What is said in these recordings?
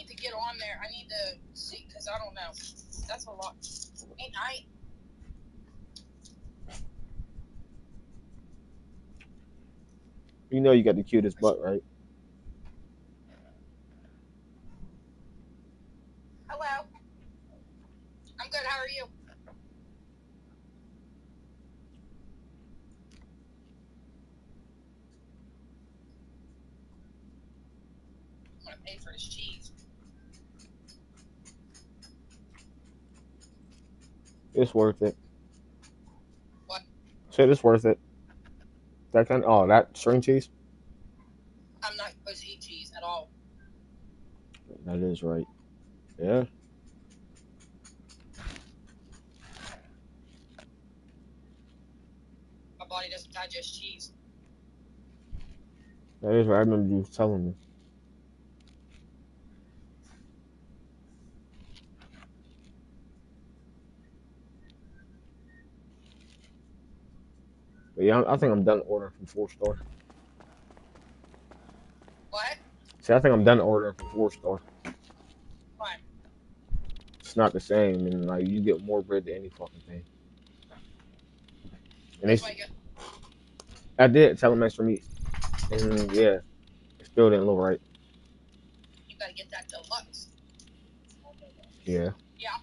need to get on there. I need to see, because I don't know. That's a lot. Ain't I? You know you got the cutest butt, right? Hello. I'm good. How are you? I'm going to pay for his cheese. It's worth it. What? Shit, it's worth it. That kind. Oh, that string cheese. I'm not supposed to eat cheese at all. That is right. Yeah. My body doesn't digest cheese. That is right. I remember you telling me. But yeah, I think I'm done ordering from 4 Star. What? See, I think I'm done ordering from 4 Star. Why? It's not the same, and like you get more bread than any fucking thing. And That's why you I did tell them extra meat, and yeah, it still didn't look right. got to get that deluxe. Yeah. Yeah.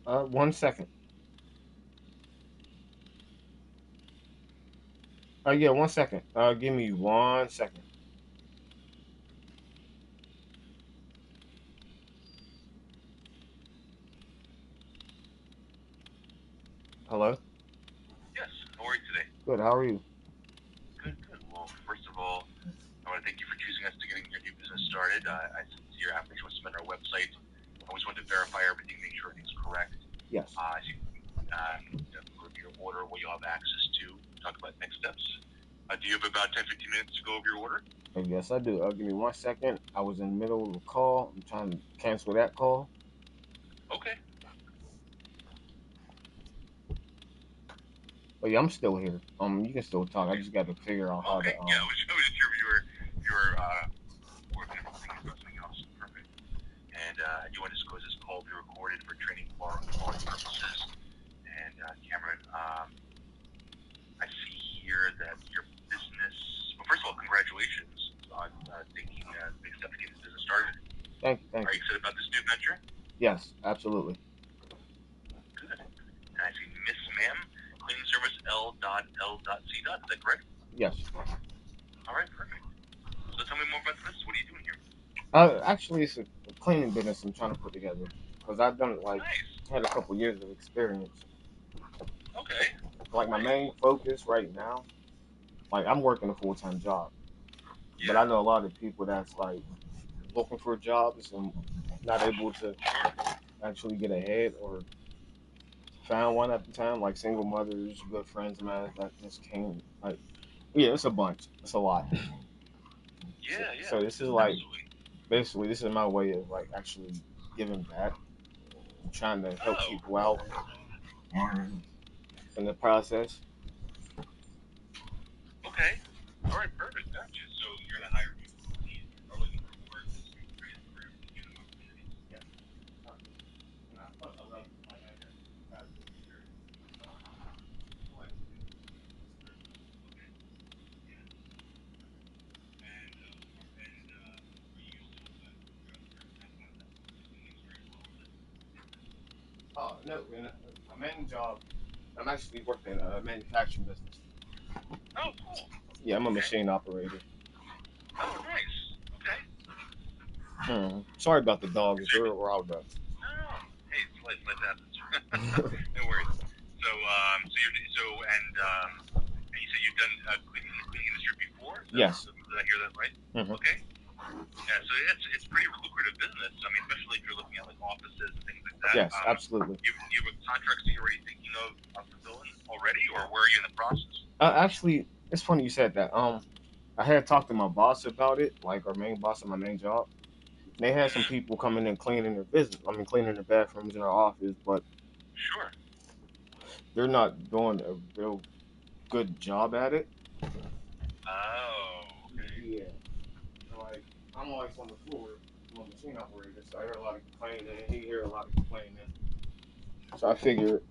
One second. Yeah, 1 second. Give me 1 second. Hello. Yes, how are you today? Good. How are you? Good, good. Well, first of all, I want to thank you for choosing us to getting your new business started. I see your application was submitted on our website. I always want to verify everything, make sure everything's correct. Yes. I see for your order, what you'll have access to, talk about next steps. Do you have about 10, 15 minutes to go over your order? Yes, I do. Give me 1 second. I was in the middle of a call. I'm trying to cancel that call. Okay. But yeah, I'm still here. You can still talk. I just got to figure out how to. Okay. Yeah, I was just sure if you were working on thinking about something else. Perfect. And you want to disclose this call will be recorded for training quality purposes. And Cameron, I see here that your business. Well, first of all, congratulations on taking big steps to get this business started. Thank you. Are you excited about this new venture? Yes, absolutely. Good. And I see Miss Ma'am, cleaning service L.L.C. Is that correct? Yes. All right, perfect. So tell me more about this. What are you doing here? Actually, it's a cleaning business I'm trying to put together because I've done Nice. had a couple years of experience. Okay. Like my main focus right now, like I'm working a full-time job, but Yeah. I know a lot of people that's like looking for jobs and not able to Sure. actually get ahead or found one at the time, like single mothers, good friends of mine that just came. Like, yeah, it's a bunch. It's a lot. So, Yeah, yeah. so this is like Absolutely. basically this is my way of like actually giving back, trying to help Oh, people out in the process. okay. All right, perfect. Gotcha. So you're gonna hire people who are looking for work, this new training program to give them opportunities. Yes. And I love like I got experience. I like to do experience. Okay. Yeah. And are you still you're not doing things very well with it? Oh no, my main job. I'm actually working in a manufacturing business. Oh, cool. Yeah, I'm a Okay. machine operator. Oh, nice. Okay. Sorry about the dog. It's So real loud though. no, no. Hey, it's life happens. No worries. So, and you said you've done cleaning in the cleaning industry before. Yes. Did I hear that right? Mhm. Okay. Yeah. So it's pretty lucrative business. I mean, especially if you're looking at like offices and things like that. Yes, absolutely. You have contracts that you're already thinking of fulfilling already, or where are you in the process? Actually, it's funny you said that. I had talked to my boss about it, like our main boss at my main job. They had some Mm-hmm. people coming in cleaning their business. I mean, cleaning their bathrooms in our office, but Sure. they're not doing a real good job at it. Oh, okay. Yeah, like I'm always on the floor, I'm a machine operator, so I hear a lot of complaining, and he hear a lot of complaining. So I figured,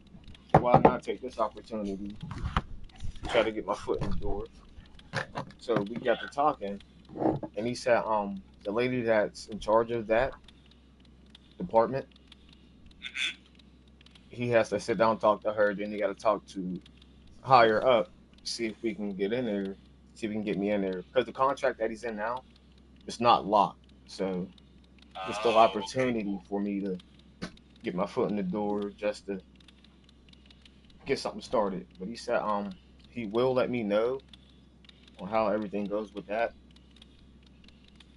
why not take this opportunity to try to get my foot in the door? So we got to talking, and he said, the lady that's in charge of that department, Mm-hmm. he has to sit down and talk to her. Then he got to talk to higher up, see if we can get in there, see if we can get me in there. Because the contract that he's in now, it's not locked. So there's still Oh, okay, opportunity cool. for me to get my foot in the door just to get something started. But he said he will let me know on how everything goes with that.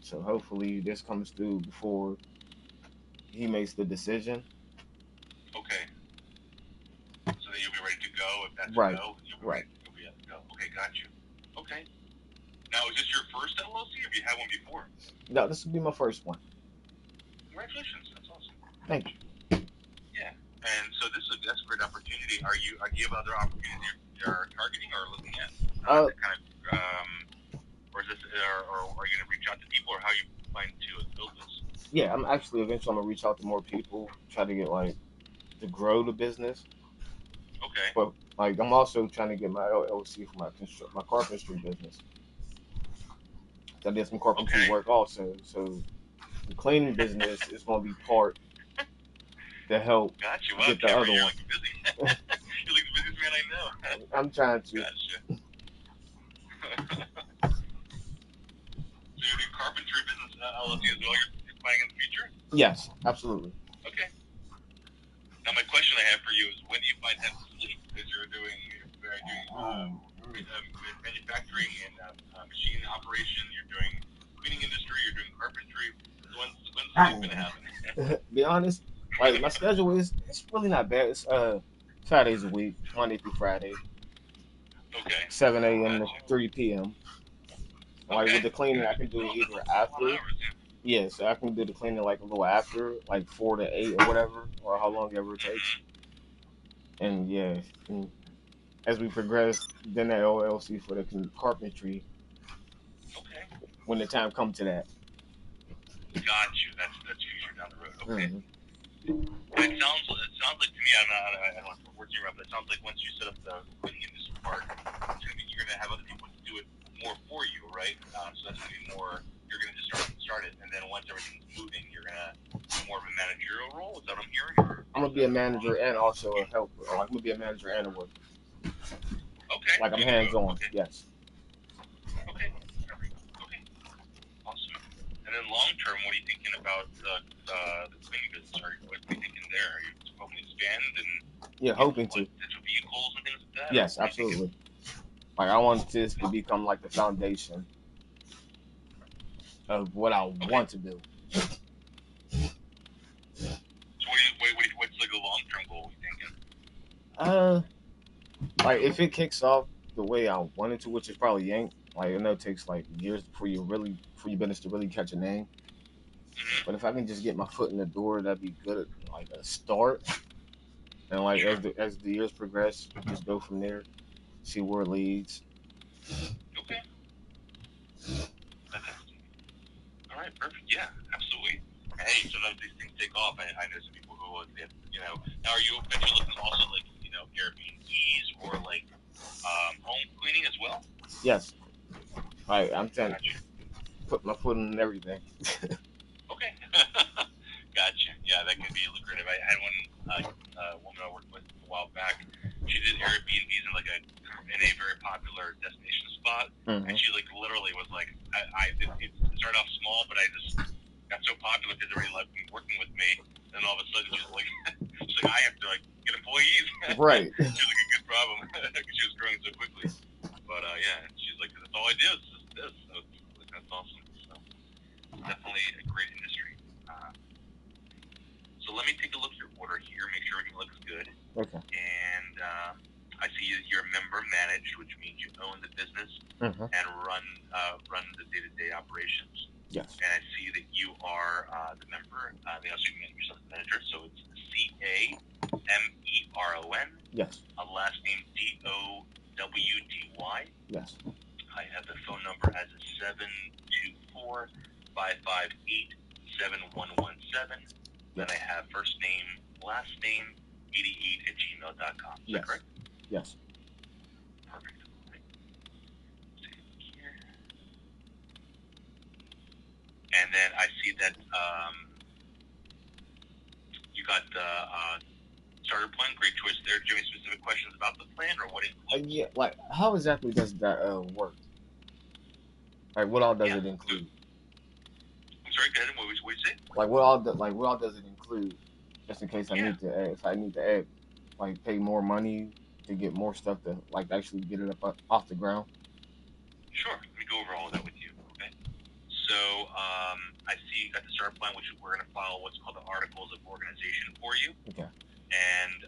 So hopefully this comes through before he makes the decision. Okay. So then you'll be ready to go if that's a Right, go. You'll be right. ready. You'll be able to go. Okay, got you. Okay. Now, is this your first LLC, or have you had one before? No, this will be my first one. Congratulations. That's awesome. Thank you. Yeah. And so that's a great opportunity. Do you have other opportunities you're targeting or looking at Uh, to kind of or is this or are you going to reach out to people, or how you plan to build this? yeah, I'm actually eventually I'm gonna reach out to more people, try to get like to grow the business. Okay. But like I'm also trying to get my LLC for my carpentry business. I did some carpentry Okay. work also, so the cleaning business is gonna be part to help Gotcha. Wow, get the Cameron, other you're one. like busy. You're like the busiest man I know. I'm trying to. Gotcha. So you're doing carpentry business LLC as well. You're planning in the future. Yes, absolutely. Okay. Now my question I have for you is, when do you find time to sleep? Because you're doing manufacturing and machine operation. You're doing cleaning industry. You're doing carpentry. So when's sleep gonna happen? Be honest, like my schedule is it's really not bad. It's 5 days a week, Monday through Friday, Okay. 7 a.m. to Gotcha. 3 p.m. Like Okay. with the cleaning, I Gotcha. can do it Oh, either that's a lot of after. hours. Yeah. Yeah, so I can do the cleaning like a little after, like 4 to 8 or whatever, or how long ever it takes. Mm-hmm. And yeah, and as we progress, then that LLC for the carpentry Okay. when the time comes to that. Got you. That's future down the road. Okay. Hmm. It sounds like to me, I don't want to put words in your mouth, but it sounds like once you set up the cleaning industry part, you're gonna have other people do it more for you, right? So that's gonna be more. You're gonna just start it, and then once everything's moving, you're gonna do more of a managerial role. Is that what I'm hearing? Or I'm gonna is be a that wrong? manager and also a helper. Or I'm gonna be a manager and a worker. Okay, Like so I'm you do hands both. on. Okay, Yes. okay, perfect. Okay, awesome. And then long term, what are you thinking about the cleaning business? What are you thinking there? Are you hoping to expand and Yeah, get hoping to. like digital vehicles and things like that, or Yes, what are you thinking? absolutely. Like I want this to become like the foundation of what I Okay. want to do. So what's like a long term goal? You thinking? Uh, like if it kicks off the way I want it to, which is probably ain't. Like I know it takes like years for your business to really catch a name. Mm-hmm. But if I can just get my foot in the door, that'd be good. Like a start, and like Sure. as the years progress, just go from there, see where it leads. Okay. Fantastic. All right. Perfect. Yeah. Absolutely. Hey, sometimes these things take off. I know some people who, now are you looking also like, Airbnbs or like home cleaning as well? Yes, I'm trying to Gotcha. put my foot in everything. Okay. Gotcha. Yeah, that could be lucrative. I had one woman I worked with a while back. She did Airbnbs in a very popular destination spot, and Hmm. she like literally was like, it started off small, but I just got so popular because everybody loved working with me. And all of a sudden, she's like, I have to like get employees. Right. She's like a good problem because she was growing so quickly. But yeah, she's like, that's all I do is just this. So that's awesome. So definitely a great industry. So let me take a look at your order here, make sure everything looks good. Okay. And I see you're member managed, which means you own the business Hmm. and run Operations. Yes. And I see that you are the member. They also make yourself the manager, so it's Cameron. Yes. Last name Dowdy. Yes. I have the phone number as a 724-558-7117. Then I have first name, last name, 88@gmail.com. Is that correct? Yes. Perfect. Right. Here. And then I see that you got the starter plan. Great choice there. Do you have any specific questions about the plan or what it includes? Yeah. Like, how exactly does that work? Like, what all does Yeah. it include? I'm sorry. Go ahead. What did you say? Like, what all does it include? Just in case I need to add, if I need to add, like, pay more money to get more stuff to like actually get it up off the ground. Sure. Let me go over all of that with you. Okay. So I see you got the starter plan, which we're going to follow what's called the Articles of Organization for you. Okay. And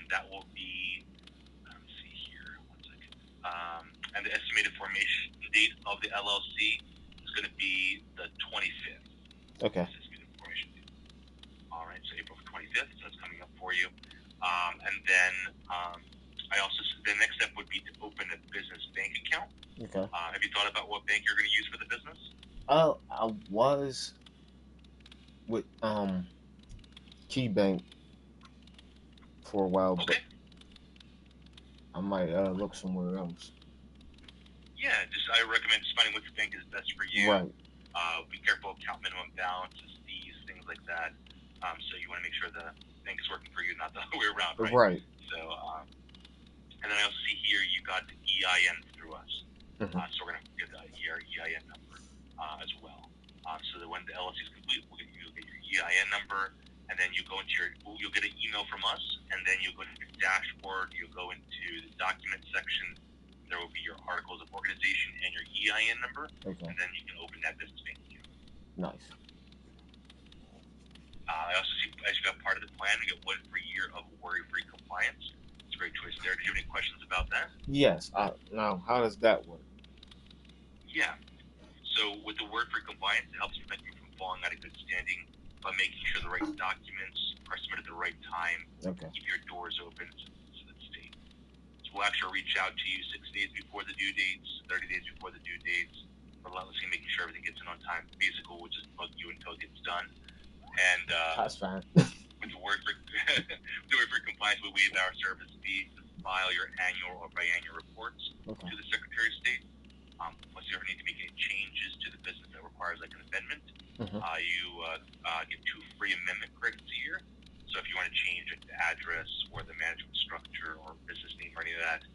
that will be, let's see here, 1 second. And the estimated formation date of the LLC is going to be the 25th. Okay. Estimated formation date. All right, so April 25th, so that's coming up for you. And then I also, the next step would be to open a business bank account. Okay. Have you thought about what bank you're going to use for the business? I was with KeyBank for a while, Okay. but I might look somewhere else. Yeah, I recommend just finding which bank is best for you. Right. Be careful of account minimum balances, fees, things like that. So you want to make sure the bank is working for you, not the other way around, right? Right. So, and then I also see here you got the EIN through us. Mm-hmm. So we're going to get the EIN number as well. So that when the LLC is complete, you'll get your EIN number, and then you go into you'll get an email from us, and then you'll go to your dashboard, you'll go into the document section. There will be your articles of organization and your EIN number, Okay. and then you can open that business bank account. Nice. I also see, as you got part of the plan, you get 1 free year of worry-free compliance. It's a great choice there. Did you have any questions about that? Yes. Now, how does that work? Yeah. So with the worry-free compliance, it helps prevent you from falling out of good standing by making sure the right documents are submitted at the right time. Okay. Keep your doors open to the state. So we'll actually reach out to you 6 days before the due dates, 30 days before the due dates, relentlessly making sure everything gets in on time. Basically, we'll just bug you until it gets done. And That's fine. with the worry-free compliance, we waive our service fee to file your annual or biannual reports Okay. to the Secretary of State. Once you ever need to make any changes to the business that requires like an amendment, you get 2 free amendment credits a year. So if you want to change like, the address or the management structure or business name or any of that,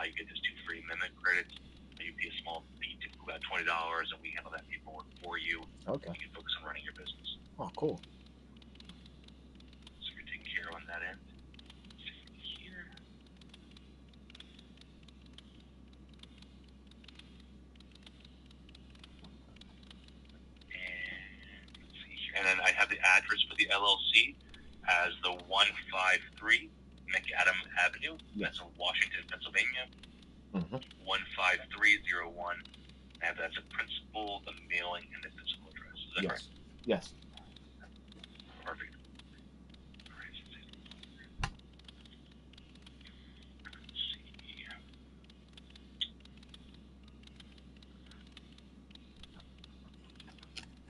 you get those 2 free amendment credits. You pay a small fee, typically about $20, and we handle that paperwork for you. Okay. You can focus on running your business. Oh, cool. So you're taken care of on that end. Here. And then I have the address for the LLC as the 153 McAdam Avenue. That's in Washington, Pennsylvania. 15301. I have that's a principal, the mailing, and the physical address. Is that Yes. correct? Yes. Perfect.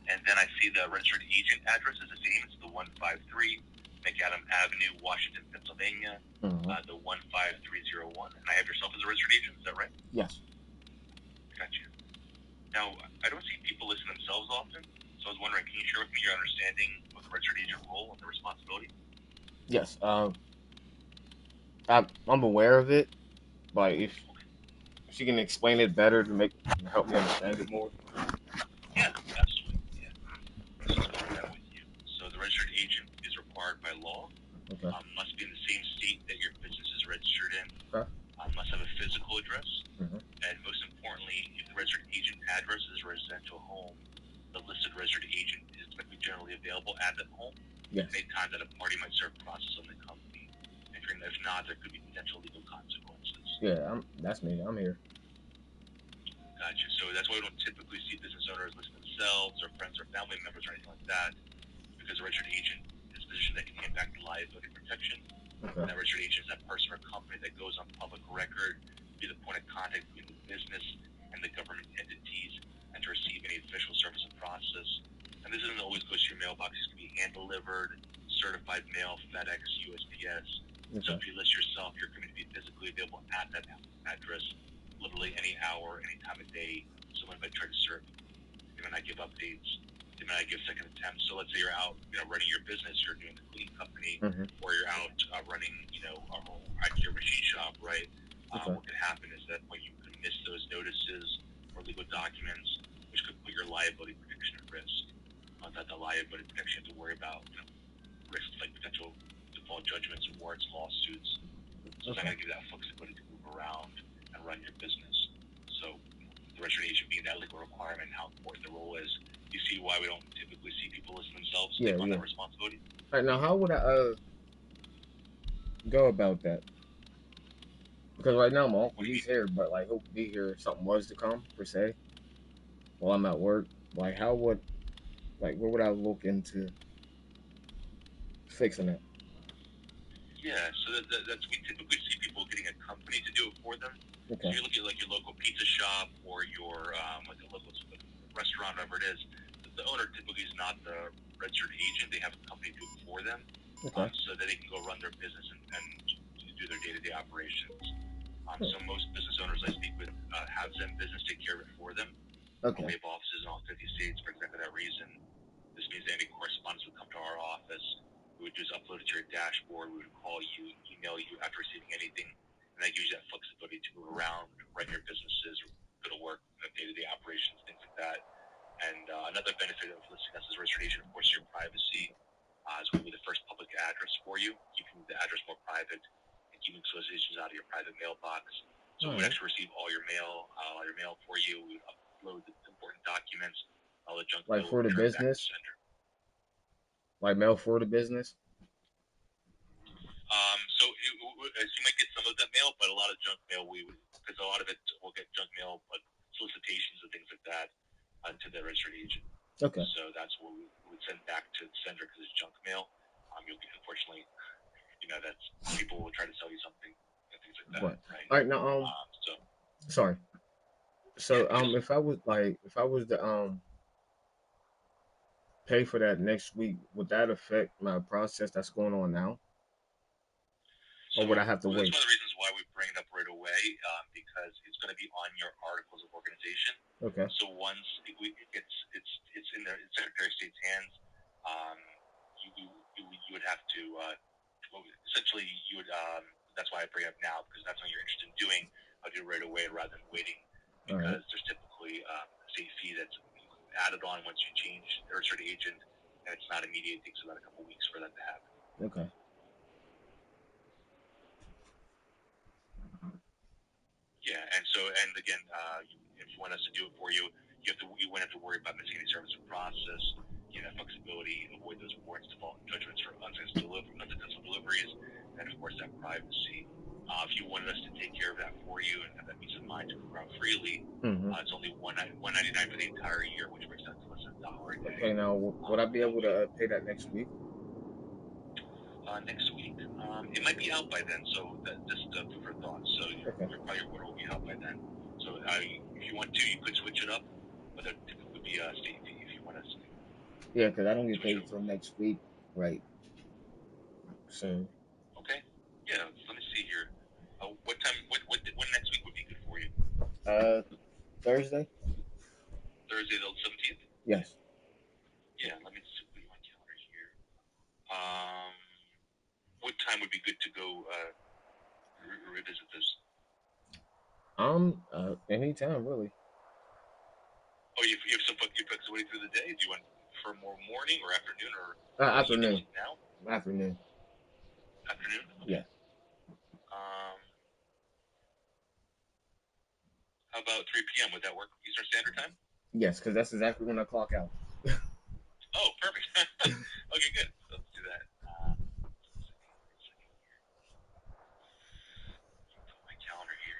And then I see the registered agent address is the same. It's the 153 McAdam Avenue, Washington, Pennsylvania, the 15301. And I have yourself as a registered agent. Is that right? Yes. Gotcha. Now, I don't see people listen themselves often, so I was wondering, can you share with me your understanding of the registered agent role and the responsibility? Yes. I'm aware of it, but if she can explain it better to help me understand it more. Yeah, absolutely. Yeah. So let's go over that with you. So the registered agent is required by law. Okay. Must be in the same state that your business is registered in. Okay. Must have a physical address. Mm-hmm. And most importantly, if the registered agent address is a residential home, the listed registered agent is expected to be generally available at that home. Yes. At any time that a party might serve process on the company. If not, there could be potential legal consequences. Yeah, that's me. I'm here. Gotcha. So that's why we don't typically see business owners list themselves or friends or family members or anything like that, because a registered agent is a position that can impact liability protection. Okay. And that registered agent is that person or company that goes on public record, be the point of contact between the business and the government entities, and to receive any official service and process. And this doesn't always go to your mailbox. It can be hand delivered, certified mail, FedEx, USPS. Okay. So if you list yourself, you're going to be physically available at that address, literally any hour, any time of day. Someone might try to serve you. They might not give updates. They might not give second attempts. So let's say you're out, running your business, you're doing the cleaning company, or you're out running, at your machine shop, right? Okay. What could happen is that when you could miss those notices or legal documents, which could put your liability protection at risk. That the liability protection you have to worry about, risks like potential default judgments, warrants, lawsuits. So it's not going to give you that flexibility to move around and run your business. So the registered agent being that legal requirement, how important the role is. You see why we don't typically see people list themselves take on that responsibility? All right, now how would I go about that? Because right now my uncle, he's here, but like he'll be here if something was to come per se while I'm at work. Like what would I look into fixing that? Yeah, so that's we typically see people getting a company to do it for them. Okay. So you look at like your local pizza shop or your like a local restaurant, whatever it is. The owner typically is not the registered agent. They have a company do it for them, Okay. so that they can go run their business and do their day-to-day operations. So most business owners I speak with have Zen Business take care of it for them. Okay. We have offices in all 50 states for exactly that reason. This means that any correspondence would come to our office. We would just upload it to your dashboard. We would call you, email you after receiving anything, and that gives you that flexibility to move around, run your businesses, go to work, day-to-day operations, things like that. And another benefit of listing us as a registered agent, of course, your privacy. Is going to be the first public address for you, keeping the address more private and keeping solicitations out of your private mailbox. So we would actually receive all your mail for you. We would upload the important documents, all the junk Like mail for the business? Like mail for the business? So you might get some of that mail, but a lot of junk mail because a lot of it will get junk mail, but solicitations and things like that to the registered agent. Okay. So that's what we would send back to the sender because it's junk mail. You'll be unfortunately, that's people will try to sell you something and things like that. Right. All right. Now, sorry. So, if I was to pay for that next week, would that affect my process that's going on now? Or would I have to wait? That's one of the reasons why we bring it up right away, because it's going to be on your articles of organization. Okay. So once it's in the Secretary of State's hands, you would have to essentially you would. That's why I bring it up now, because that's what you're interested in doing. I'll do it right away rather than waiting, because there's typically a state fee that's added on once you change the registered agent, and it's not immediate. It takes about a couple weeks for that to happen. Okay. Yeah, and again, if you want us to do it for you, you wouldn't have to worry about missing any service or process. You have flexibility, avoid those warrants, default judgments for unsuccessful deliveries, and of course that privacy. If you wanted us to take care of that for you and have that peace of mind to move around freely, it's only $199 for the entire year, which brings out to less than $1 a day. Okay, now would I be able to pay that next week? Next week, it might be out by then. So just food for thought. So your order will be out by then. So if you want to, you could switch it up, but that would be a state fee if you want us to. Yeah, because I don't get paid until next week, right? So. Okay. Yeah. Let me see here. What time? When next week would be good for you? Thursday. Thursday the 17th. Yes. Yeah. Let me just put my calendar here. What time would be good to go revisit this? Anytime really. Oh, you have some flexibility through the day. Do you want for more morning or afternoon or afternoon? Now. Afternoon. Afternoon. Okay. Yeah. How about 3 p.m.? Would that work Eastern Standard Time? Yes, because that's exactly when I clock out. Oh, perfect. Okay, good. Let's do that. Put my calendar here.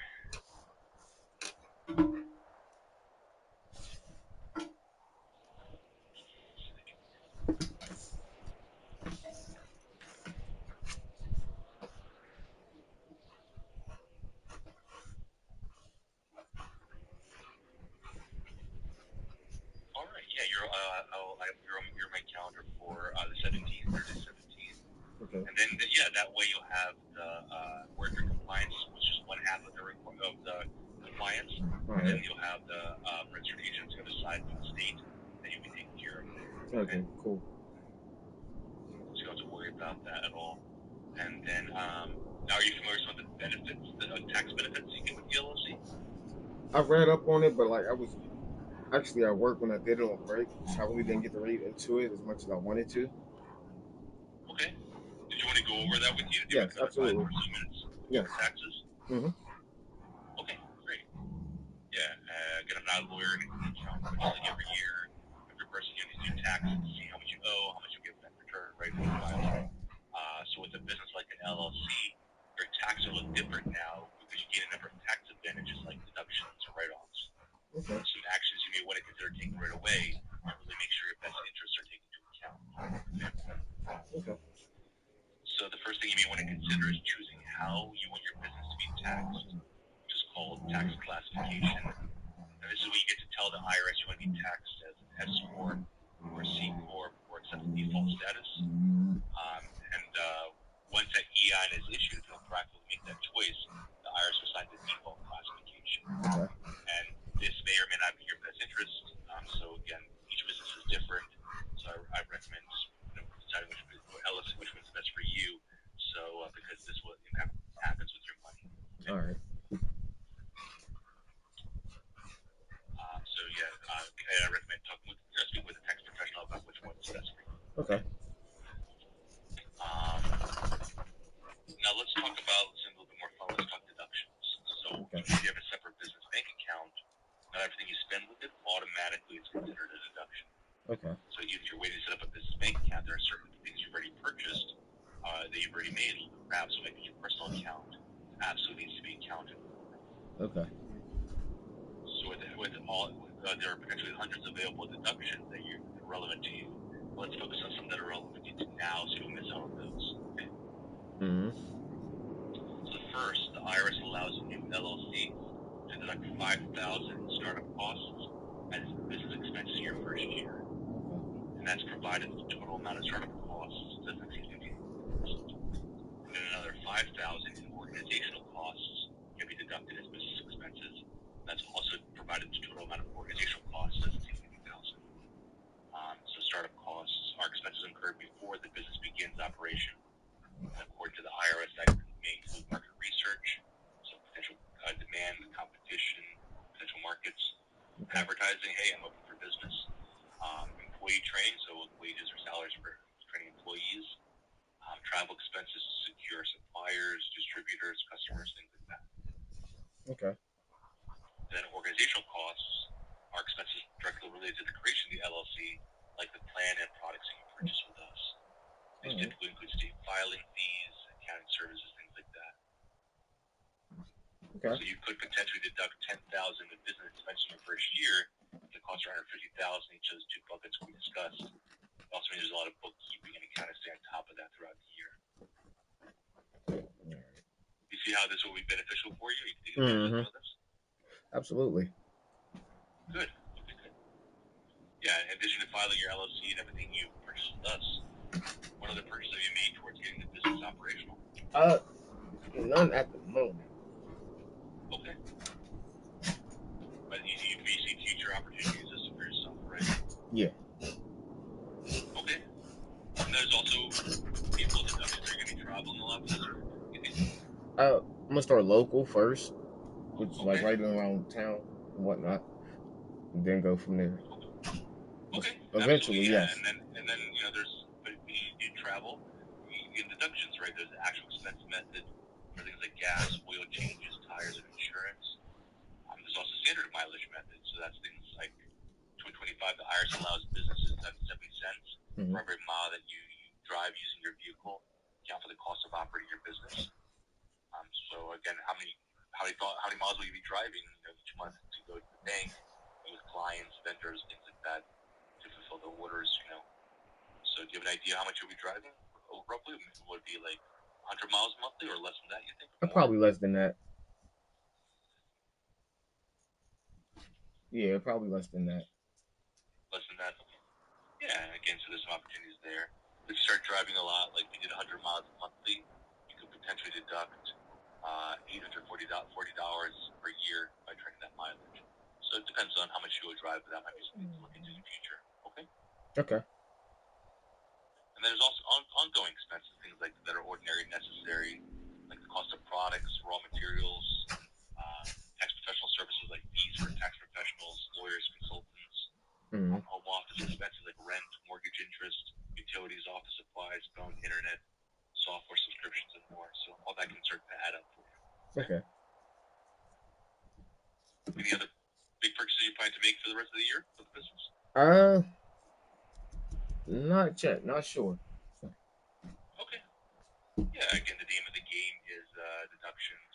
I have your my calendar for the 17th, Thursday 17th. Okay. And then, that way you'll have the worker compliance, which is one half of the compliance. All And then right. you'll have the registered agents the other side from the state that you'll be taking care of. Okay. Cool. So you don't have to worry about that at all. And then, now are you familiar with some of the benefits, the tax benefits you get with the LLC? I read up on it, but like I was actually at work when I did it on break, so I really didn't get to read into it as much as I wanted to. Okay. Did you want to go over that with you? Do you Yes, want to spend 5 absolutely. or 2 minutes Yes. over taxes? Mhm. Okay, great. Yeah, again, I'm not a lawyer and accountant, but just like every year, every person you need to do taxes, see how much you owe, how much you get back return, right? When you file. So with a business like an LLC, your taxes are a little different now because you gain a number of tax advantages like deductions or write-offs. Okay. Some actions you may want to consider taking right away to really make sure your best interests are taken into account. Okay. So the first thing you may want to consider is choosing how you want your business to be taxed, which is called tax classification. And this is when you get to tell the IRS you want to be taxed as an S corp or C corp or accept the default status. Once that EIN is issued, if you'll practically make that choice, the IRS will assign the default classification. Okay. And this may or may not be your best interest. So again, each business is different. So I recommend just deciding which one's best for you. So because this will impact what happens with your money. Okay? All right. I recommend speaking with a tax professional about which one's best for you. Okay. Now let's talk about something a little bit more fun. Let's talk deductions. So Okay. if you have a separate business bank account, not everything you spend with it automatically is considered a deduction. Okay. So if you're waiting to set up a business bank account, there are certain things you've already purchased that you've already made. Perhaps maybe your personal account absolutely needs to be accounted for. Okay. So there are potentially hundreds of available deductions that are relevant to you. Let's focus on some that are relevant to you now, so you don't miss out on those. Okay? Mhm. So first, the IRS allows new LLCs to deduct $5,000 in startup costs as business expenses your first year, and that's provided the total amount of startup costs doesn't exceed 50%. And then another $5,000 in organizational costs can be deducted as business expenses. That's also provided the total amount of organizational costs doesn't exceed 50,000. So startup costs are expenses incurred before the business begins operation. And according to the IRS, that may include market research, so potential demand, competition, potential markets, advertising, hey, I'm open for business, employee training, so wages or salaries for training employees, travel expenses to secure suppliers, distributors, customers, things like that. Okay. Then organizational costs are expenses directly related to the creation of the LLC, like the plan and products that you purchase with us. These typically include state filing fees, accounting services, things like that. Okay. So you could potentially deduct $10,000 in business expenses in your first year. The costs are $150,000 each of those two buckets we discussed. It also means there's a lot of bookkeeping and you kind of stay on top of that throughout the year. You see how this will be beneficial for you? You can take advantage of this? Absolutely. Good. Okay, good. Yeah, in addition to filing your LLC and everything you purchased with us, what other purchases have you made towards getting the business operational? None at the moment. Okay. But you see future opportunities as for yourself, right? Yeah. Okay. And there's also people deductions. Are you going to be traveling a lot with this? I'm gonna start local first, which is like right around town and whatnot, and then go from there. Okay. Eventually, yes. And then you travel, you get deductions, right? There's the actual expense method for things like gas, oil changes, tires, and insurance. There's also standard mileage method, so that's things like 225. The IRS allows businesses to have 70 cents for every mile that you drive using your vehicle, account for the cost of operating your business. So again, how many miles will you be driving each month to go to the bank with clients, vendors, things like that to fulfill the orders? So do you have an idea how much you'll be driving roughly? Would it be like 100 miles monthly or less than that? You think? Probably less than that. Yeah, probably less than that. Less than that. Yeah, again, so there's some opportunities there. If you start driving a lot, like we did 100 miles monthly, you could potentially deduct $840 per year by tracking that mileage. So it depends on how much you will drive, but that might be something to look into in the future. Okay. Okay. And then there's also ongoing expenses, things like that are ordinary and necessary, like the cost of products, raw materials, tax professional services like fees for tax professionals, lawyers, consultants, Mm-hmm. home office expenses like rent, mortgage interest, utilities, office supplies, phone, internet, software subscriptions, and more. So all that can start to add up for you. Okay. Any other big purchases you plan to make for the rest of the year for the business? Not yet. Not sure. Okay. Yeah, again, the name of the game is deductions.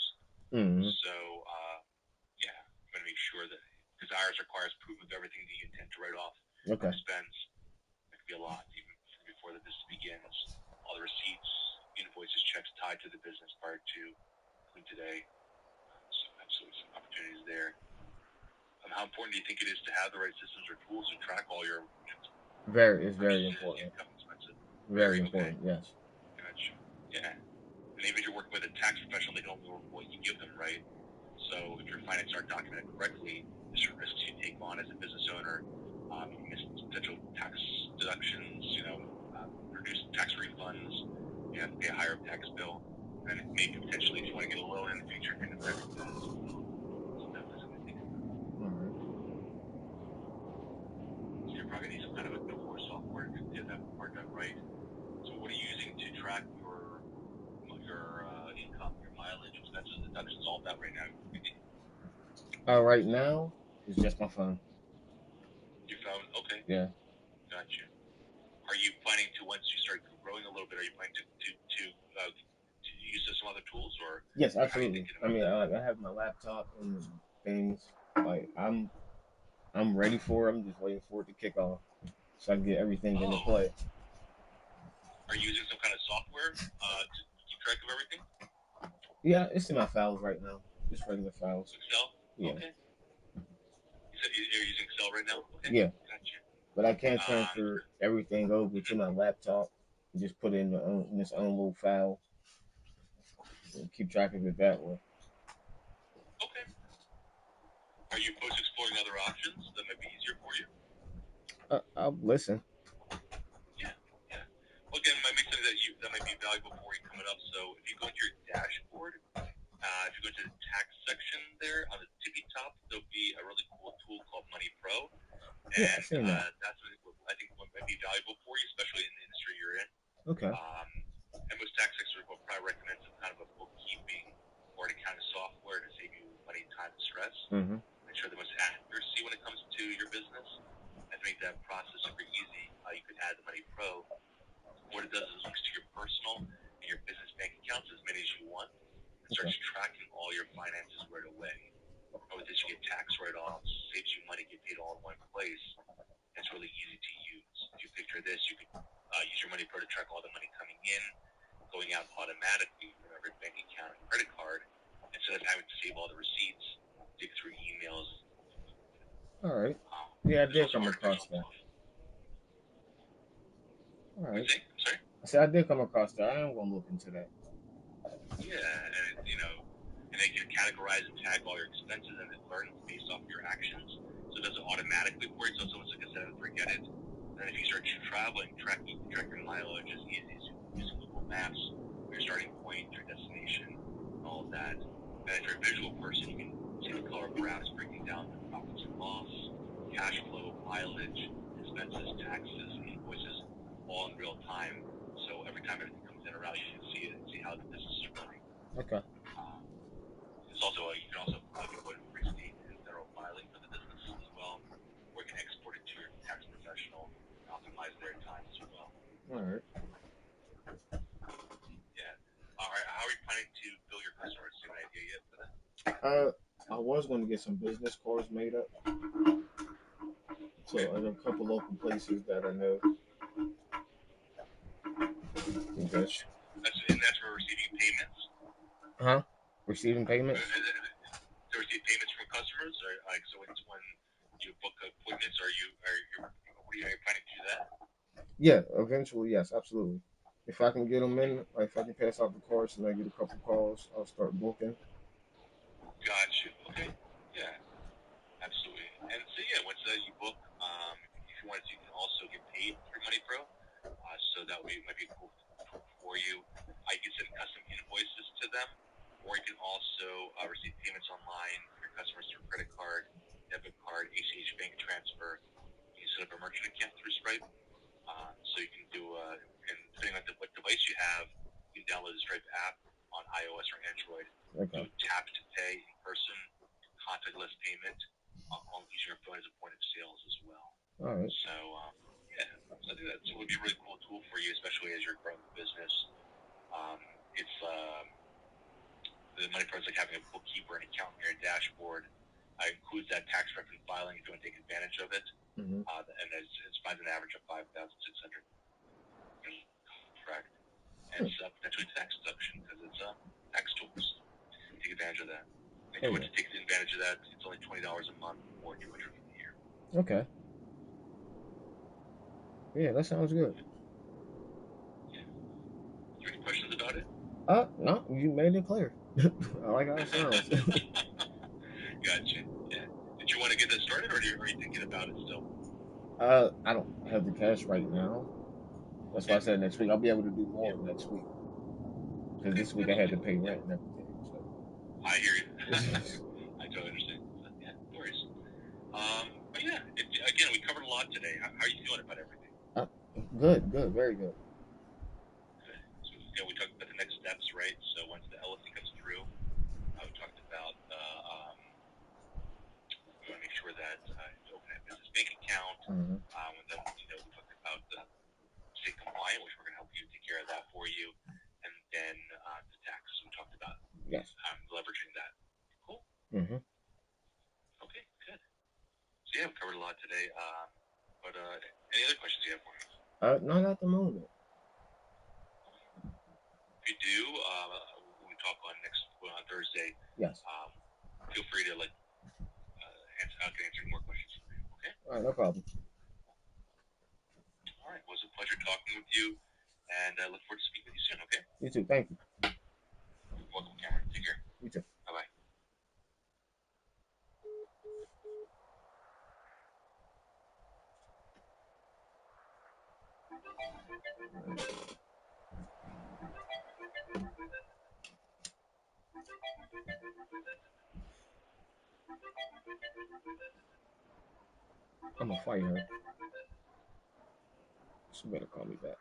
Mm-hmm. So, yeah, I'm going to make sure that, because IRS requires proof of everything that you intend to write off Okay. expense. It could be a lot, even before the business begins. All the receipts, invoices, checks tied to the business prior to include today. So, absolutely some opportunities there. How important do you think it is to have the right systems or tools to track all your It's very important. income, expenses? Very important. Okay. Yes. Gotcha. Yeah. And even if you're working with a tax professional, they can only work what you give them, right? So if your finances aren't documented correctly, there's some risks you take on as a business owner. You miss potential tax deductions, reduced tax refunds, you have to pay a higher tax bill, and maybe potentially if you want to get a loan in the future, it can affect that as well. So definitely something to think about. All right. So you're probably going to need some kind of a Core software to get that part done right. So what are you using to track your income, your mileage, expenses, deductions, all that right now? Right now, it's just my phone. Your phone? Okay. Yeah. Gotcha. Are you planning to, once you start growing a little bit, are you planning to use some other tools, or? Yes, absolutely. I mean, I have my laptop and things. Like I'm ready for it. I'm just waiting for it to kick off, so I can get everything into play. Are you using some kind of software to keep track of everything? Yeah, it's in my files right now. Just regular files. Excel? Yeah. Okay. You said you're using Excel right now? Okay. Yeah. Gotcha. But I can't transfer everything over to my laptop and just put it in its own little file and keep track of it that way. Okay. Are you opposed to exploring other options that might be easier for you? I'll listen. Yeah. Well, again, it might make something that might be valuable for you coming up. So if you go into your dashboard, if you go to the tax section there on the tippy top, there'll be a really cool tool called Money Pro. And I've seen that. that's what I think what might be valuable for you, especially in the industry you're in. Okay. And most tax experts will probably recommend some kind of a bookkeeping or any kind of software to save you money, time, and stress. Mm-hmm. Make sure the most accuracy when it comes to your business, and to make that process super easy, you could add the Money Pro. What it does is it links to your personal and your business bank accounts, as many as you want, and starts tracking all your finances right away. And with this, you get tax write-offs, saves you money, get paid all in one place. It's really easy to use. If you picture this, you could use your Money Pro to track all the money coming in, going out automatically from every bank account and credit card, instead of having to save all the receipts, dig through emails. All right. Yeah, I did come across that. All right. Sorry? I said I did come across that. I am gonna look into that. Yeah, and they can categorize and tag all your expenses, and it learns based off your actions. So it does it automatically for you, so it's almost like a set and forget it. And if you start traveling, track your mileage as easy as using Google Maps, your starting point, your destination, all of that. And if you're a visual person, you can see the color graphs breaking down the profits and loss, cash flow, mileage, expenses, taxes, invoices, all in real time. So every time everything comes in or out, you can see it and see how the business is running. Okay. It's also you can also put free state and federal filing for the business as well, or you can export it to your tax professional and optimize their time as well. All right. Yeah. All right. How are you planning to build your customers? Do you have an idea yet for that? I was going to get some business cards made up. So in a couple local places that I know. That's for receiving payments. Huh? Receiving payments? To receive payments from customers, or like so it's when you book appointments, are you planning to do that? Yeah, eventually, yes, absolutely. If I can get them in, like if I can pass out the course and I get a couple calls, I'll start booking. Got you. Okay. Yeah, absolutely. And so yeah, once you book, if you wanted to, you can also get paid through Money Pro. So that way, might be a cool tool for you. You can send custom invoices to them, or you can also receive payments online for your customers through credit card, debit card, ACH bank transfer. You can set up a merchant account through Stripe. So you can do, and depending on what device you have, you can download the Stripe app on iOS or Android. Do Okay. tap to pay in person, contactless payment on using your phone as a point of sales as well. All right. So yeah, so I think that would be a really cool tool for you, especially as you're growing the business. It's the Money Pro is like having a bookkeeper and accountant in your dashboard. Includes that tax reference filing if you want to take advantage of it. Mm-hmm. And it's finds an average of 5,600 correct. And it's potentially tax deduction because it's tax tools. Take advantage of that. If you want to take advantage of that, it's only $20 a month or $200 for the year. Okay. Yeah, that sounds good. Yeah. Is there any questions about it? No, you made it clear. I like how it sounds. Gotcha. Yeah. Did you want to get that started, or are you thinking about it still? I don't have the cash right now. That's why I said next week. I'll be able to do more next week. Because this week I had to pay rent and everything. So. I hear you. I totally understand. Yeah, no worries. But yeah, again, we covered a lot today. How are you feeling about everything? Good, very good. Good. So, we talked about the next steps, right? So once the LLC comes through, we talked about we want to make sure that you open a business bank account. Mm-hmm. And then, we talked about state compliant, which we're going to help you take care of that for you. And then the taxes we talked about. Yes. Leveraging that. Cool. Mm-hmm. Okay, good. So yeah, we covered a lot today. But any other questions you have for me? Not at the moment. If you do, when we talk on Thursday, Yes. Feel free to answer more questions for you. Okay. All right, no problem. All right. Well, it was a pleasure talking with you, and I look forward to speaking with you soon. Okay. You too. Thank you. You're welcome, Cameron. Take care. You too. Bye bye. I'm gonna fight her. She better call me back.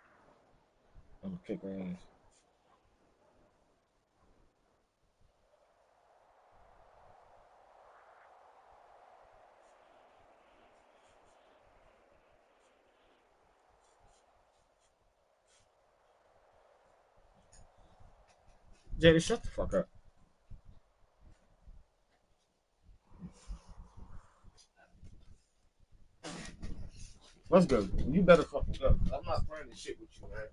I'm gonna kick her ass. Jada, shut the fuck up. Let's go. You better fucking go. I'm not playing this shit with you, man.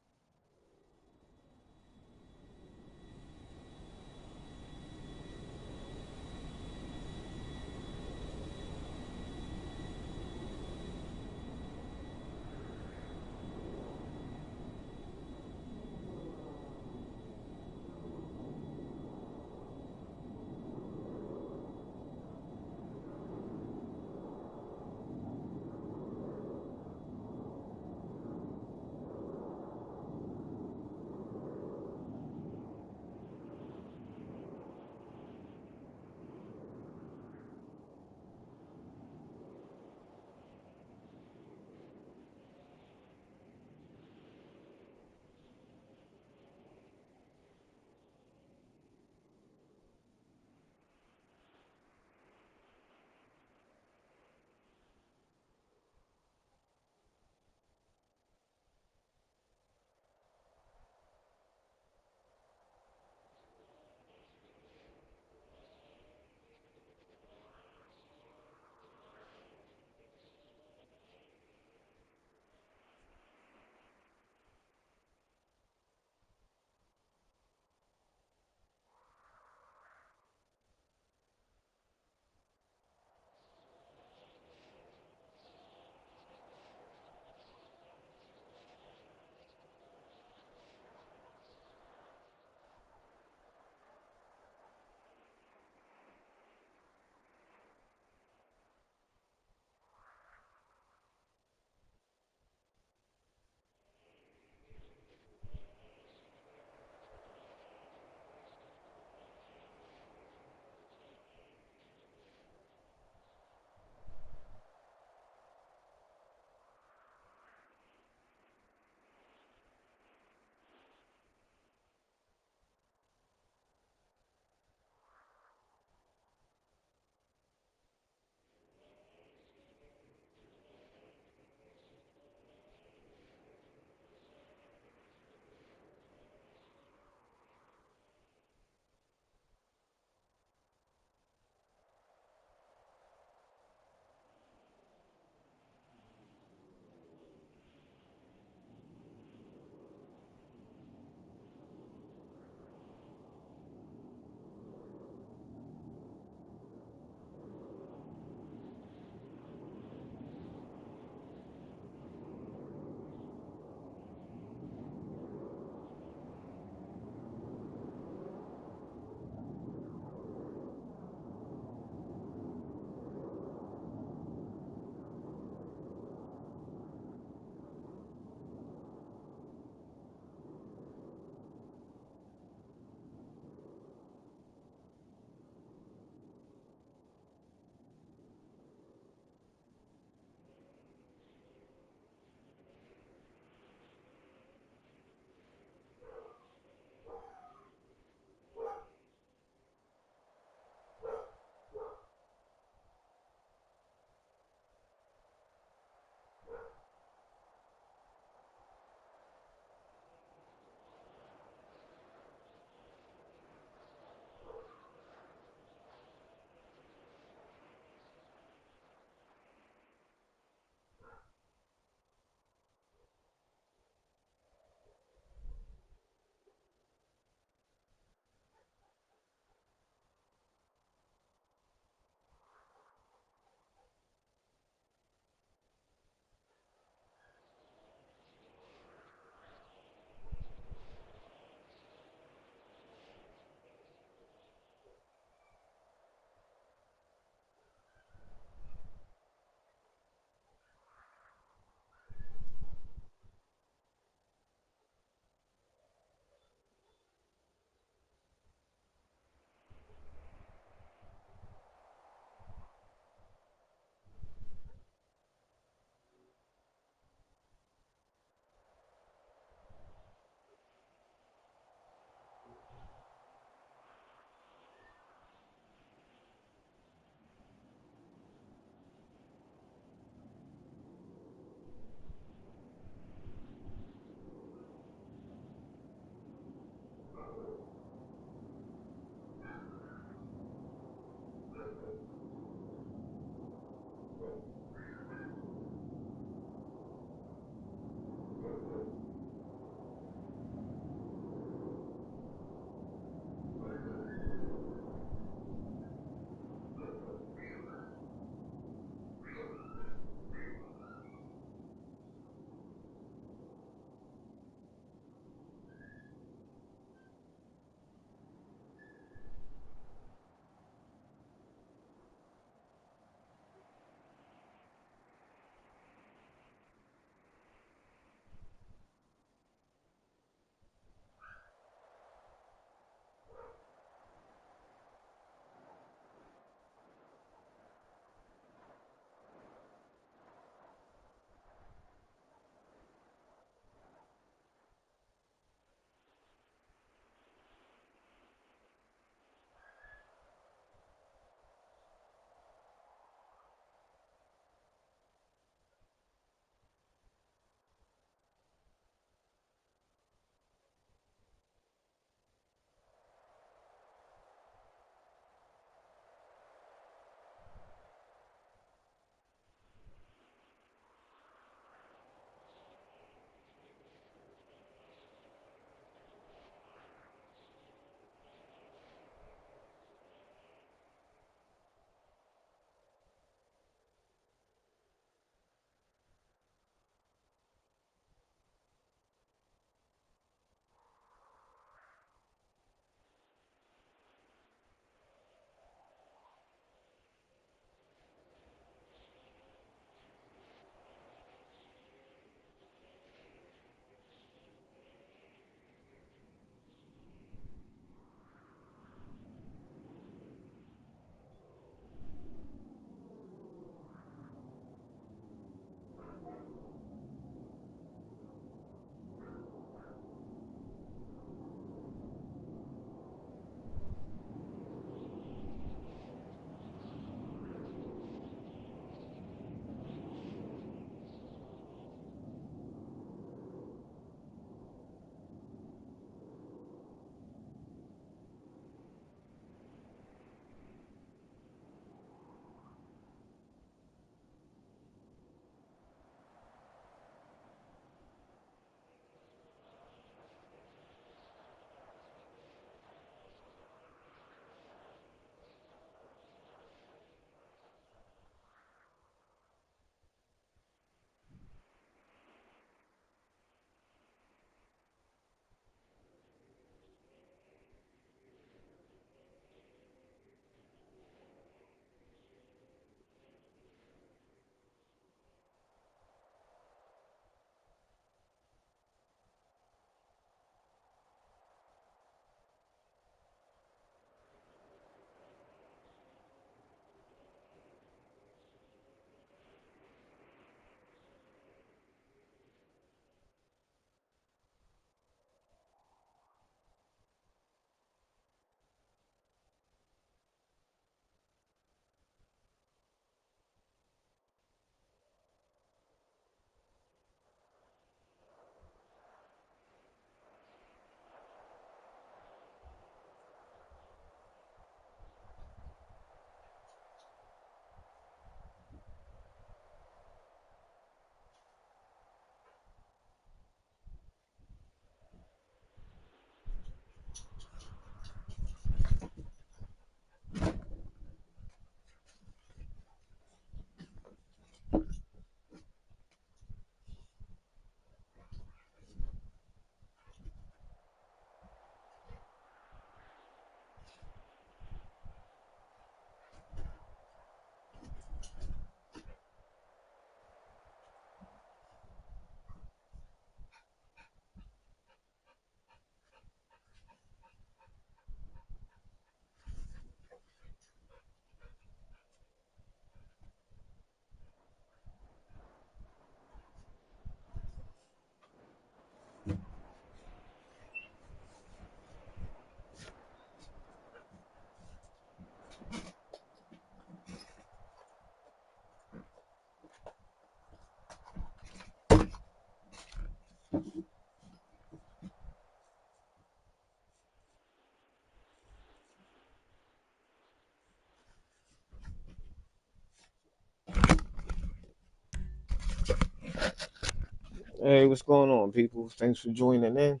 Hey, what's going on, people? Thanks for joining in.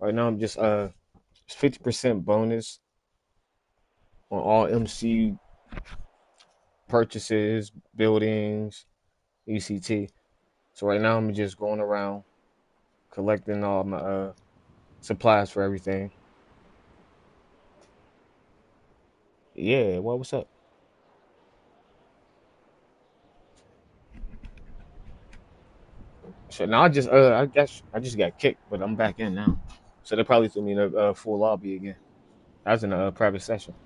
Right now, I'm just it's 50% bonus on all MC purchases, buildings, ECT. So right now, I'm just going around collecting all my supplies for everything. Yeah, well, what's up? So now I guess I just got kicked, but I'm back in now. So they probably threw me in a full lobby again. I was in a private session.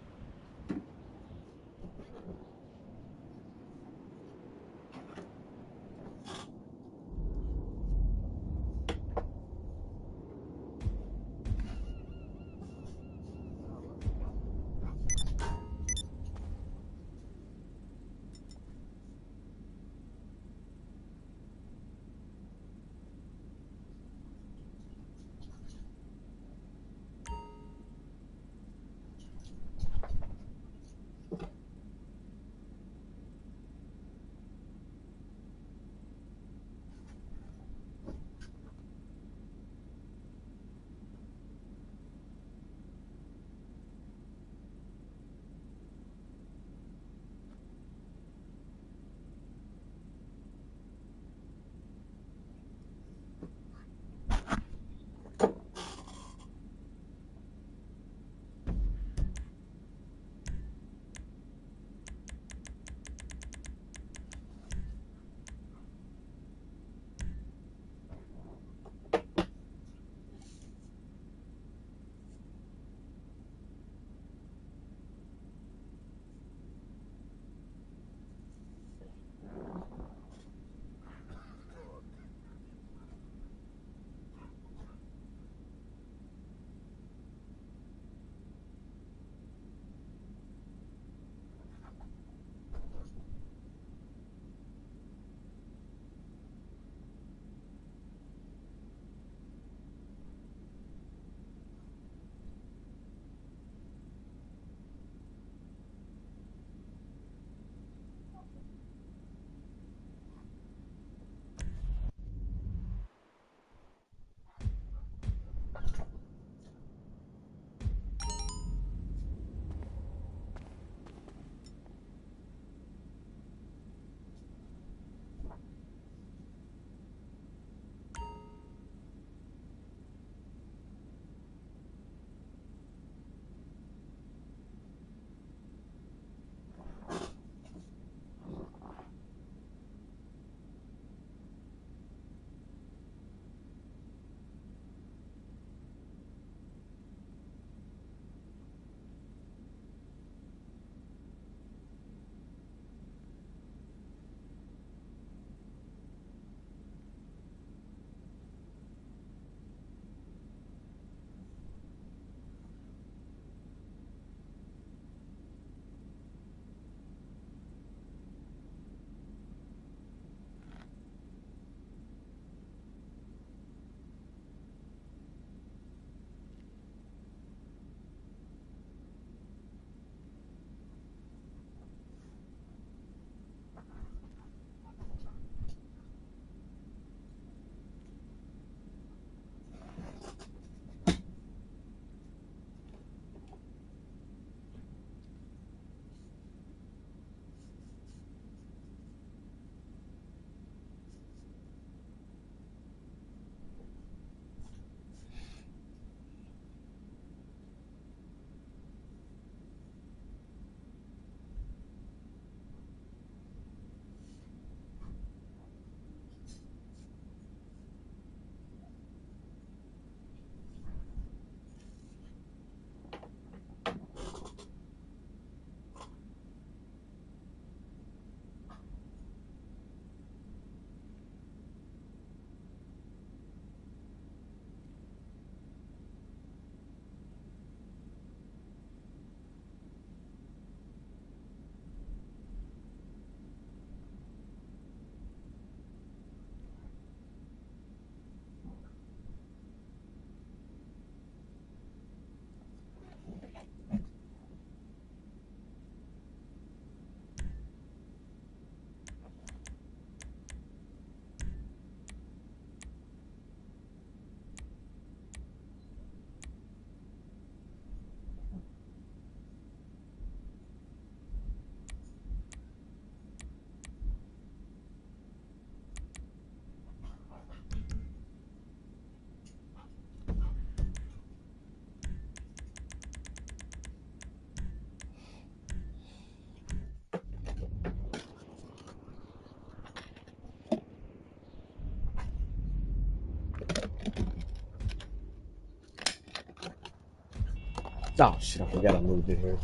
Oh shit, I forgot I moved it here.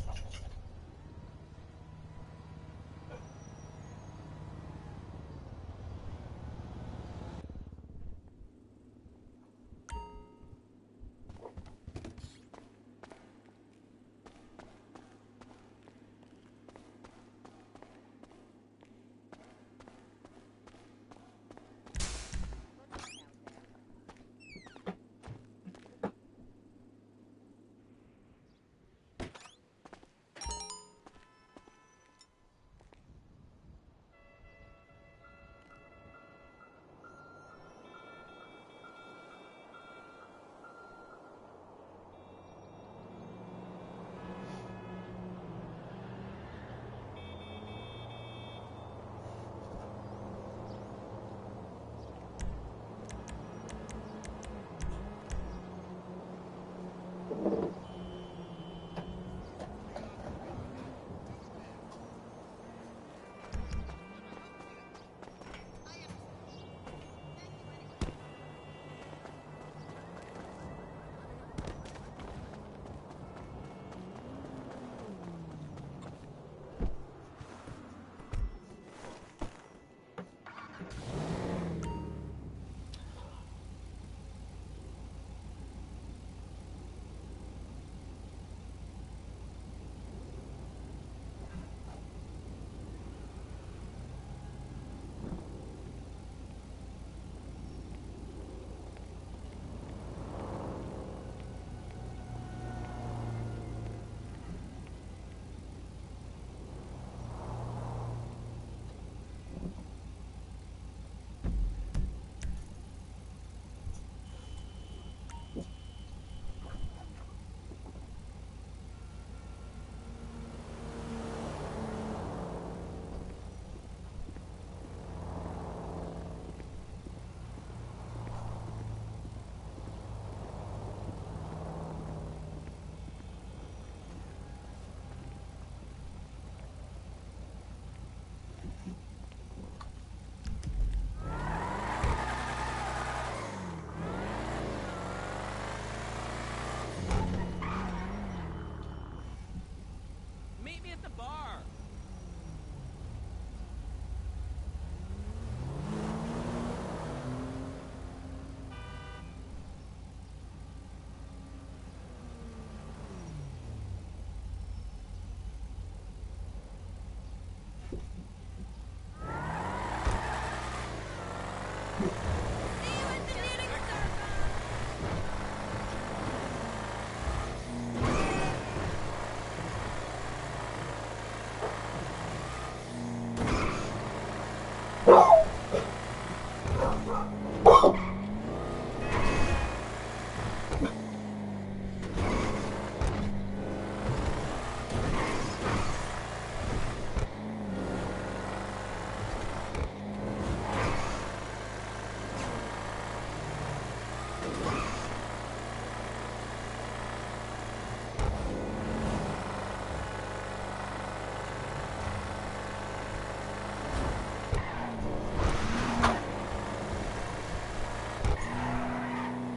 Meet me at the bar.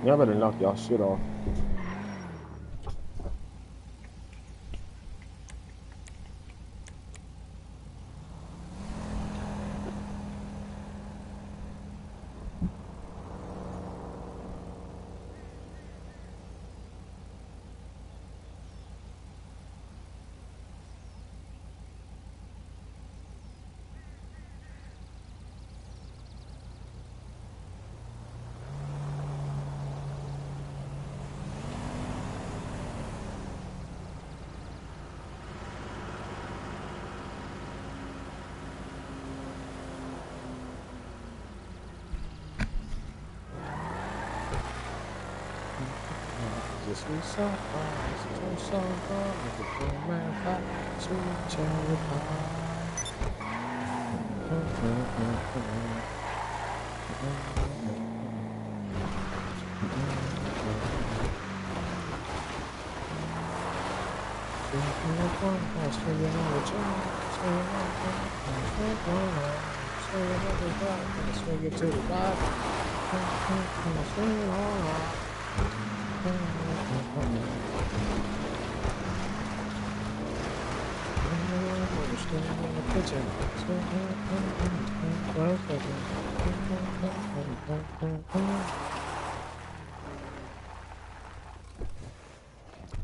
Y'all better knock y'all shit off. This is so far, so far, with the full man fat, sweet cherry pie. Swing it to the right. Swing it all right.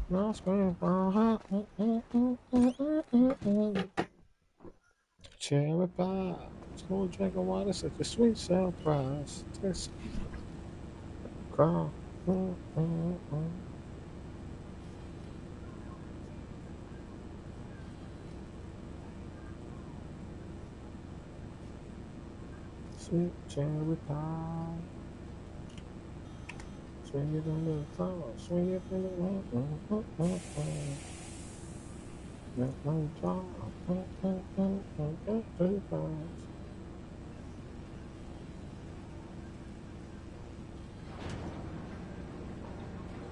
No scream, cherry pie. School drinking water, such a sweet surprise. Just cry. Sweet cherry pie. Swing it in the fall, swing it in the make no talk,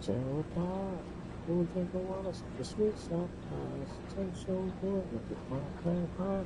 cherry pie. Who drink the water? The sweet surprise. Tastes so good with the pumpkin pie.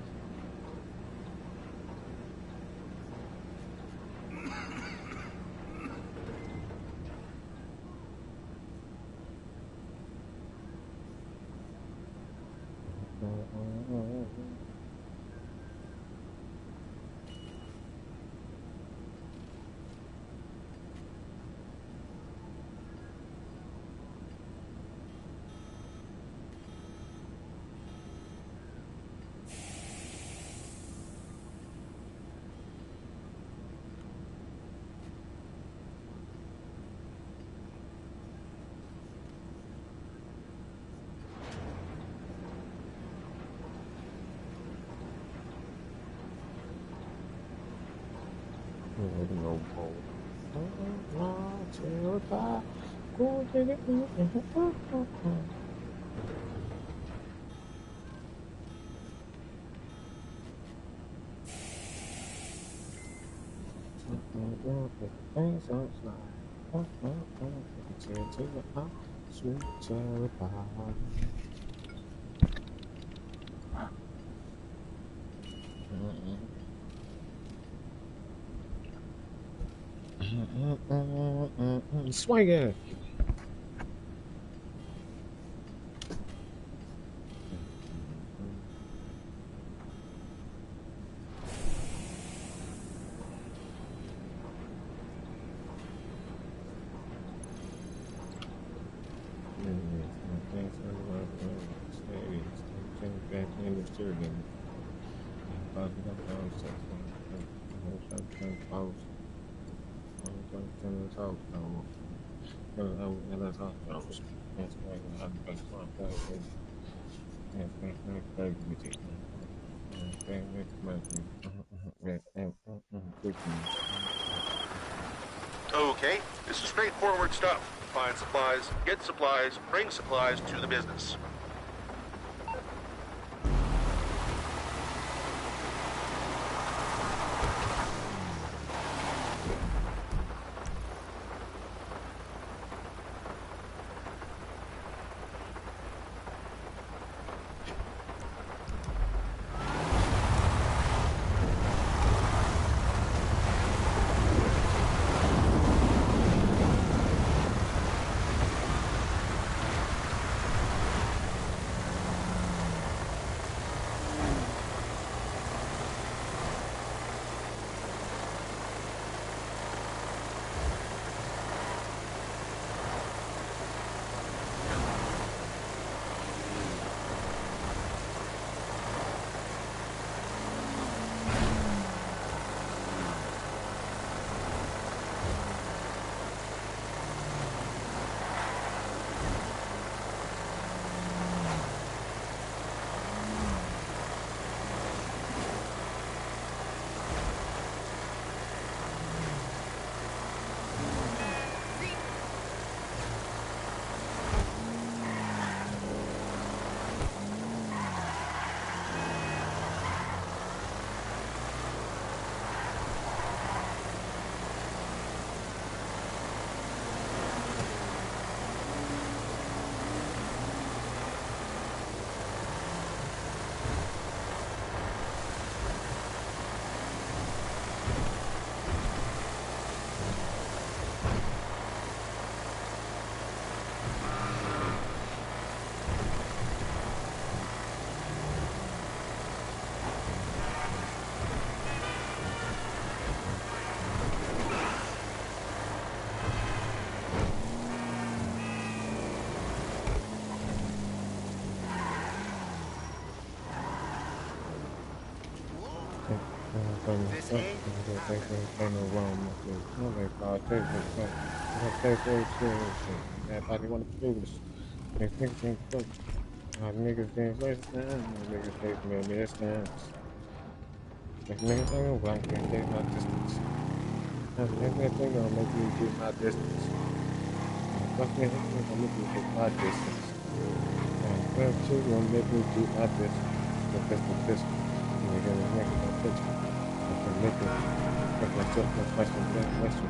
No bowl. Cherry pie. Go take it. Things don't slide. Sweet cherry pie. Swinging. Okay, this is straightforward stuff. Find supplies, get supplies, bring supplies to the business. This A? Everybody want to do this. Niggas ain't cook. Niggas dance last time. Niggas take me this dance. Niggas ain't black. They take my distance. Niggas ain't gonna make me keep my distance. Fuck me, niggas gonna make me keep my distance. Fuck you, gonna make me keep my distance. That's the pistol. You're gonna make my picture. I can make it. Make myself no question, that question.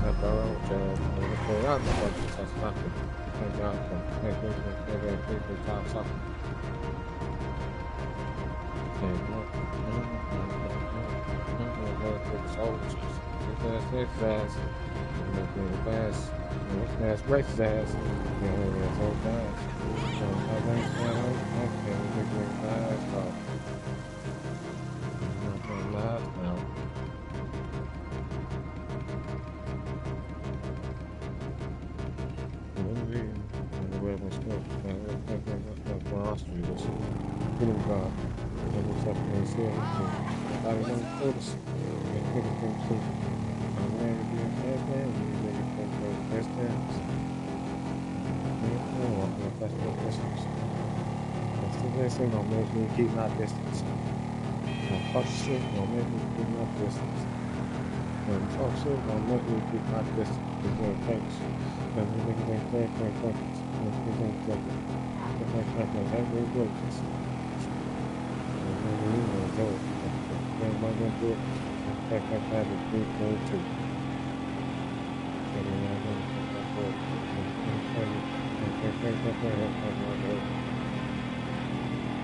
Not the wrong job. I'm gonna put out the budget, so stop it. Thank God for every time something. Soldiers. His ass. His ass breaks his ass. You know, that's all guys. So I think okay, we can ass off. Nothing last now. Maybe the way was good. Austrians. Feeling God. And what's up in the I don't know first. I couldn't think so. I'm ready to be a bad man. You ready to think for the best dance. That's no questions. That's the best thing gonna make me keep my distance. Fuck shit gonna make me keep my distance. Fuck shit gonna make me keep my distance. It's gonna change. And we make it clear. It's gonna clear. Every word is. I'm going to do it. I have a big go to.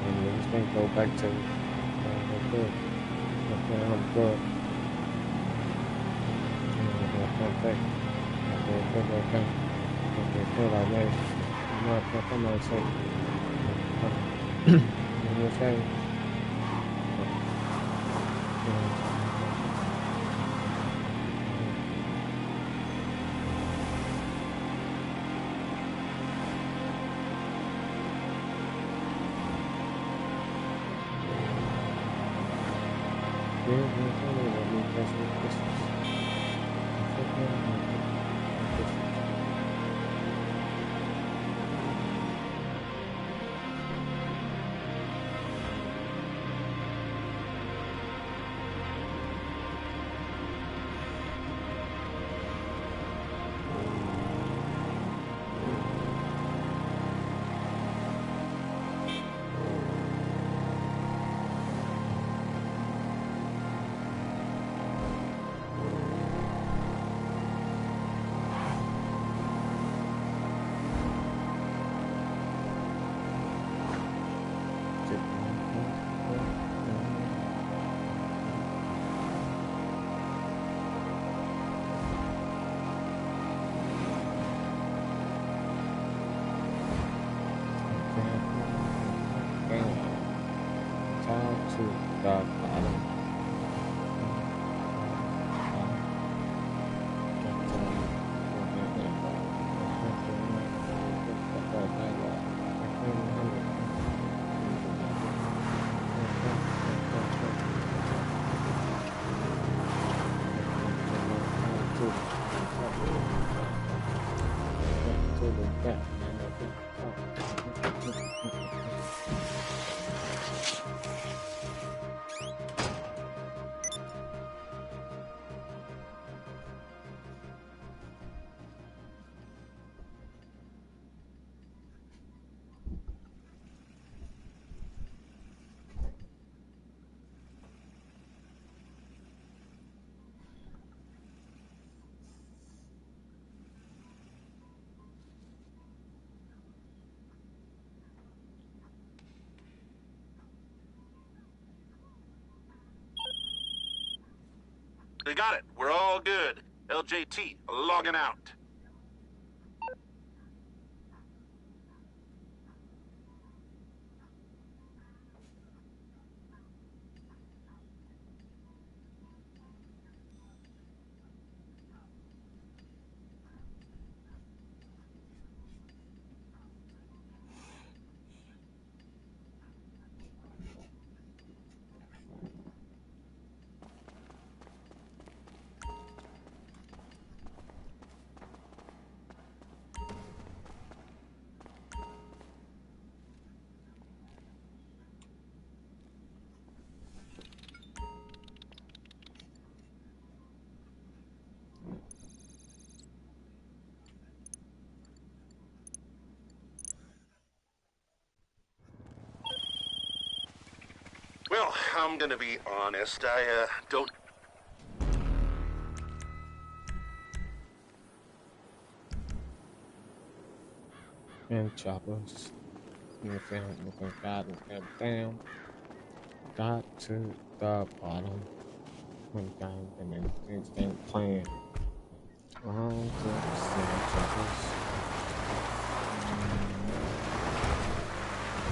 And we're just going to go back to I'm good. I'm good. We got it. We're all good. LJT, logging out. Well, I'm gonna be honest. I don't. And choppers. You found looking got down. Got to the bottom. Went down and then things ain't playing. Around the sand choppers.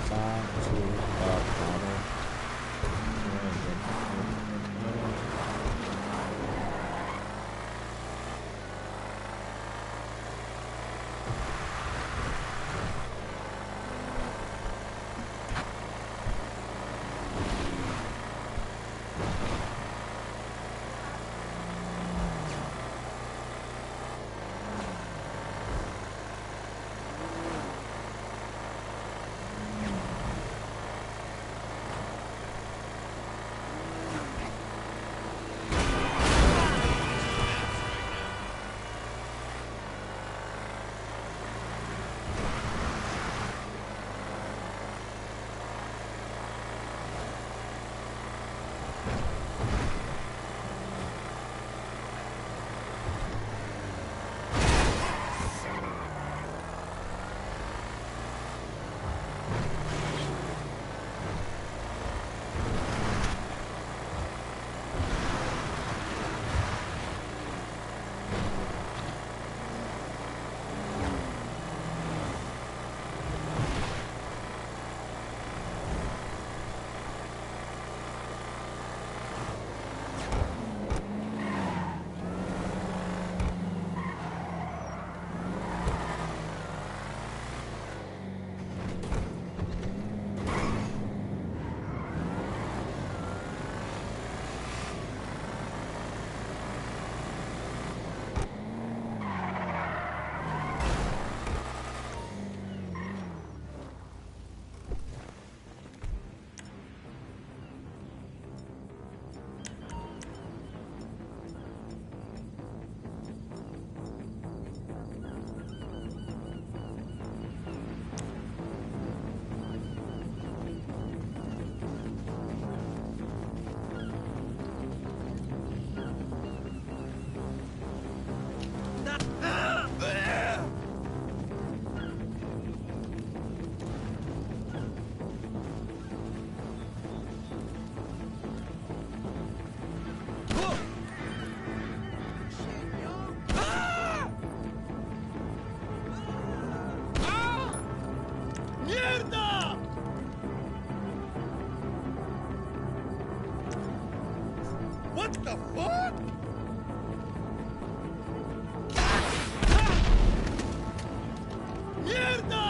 Side to the bottom. What the fuck? Mierda!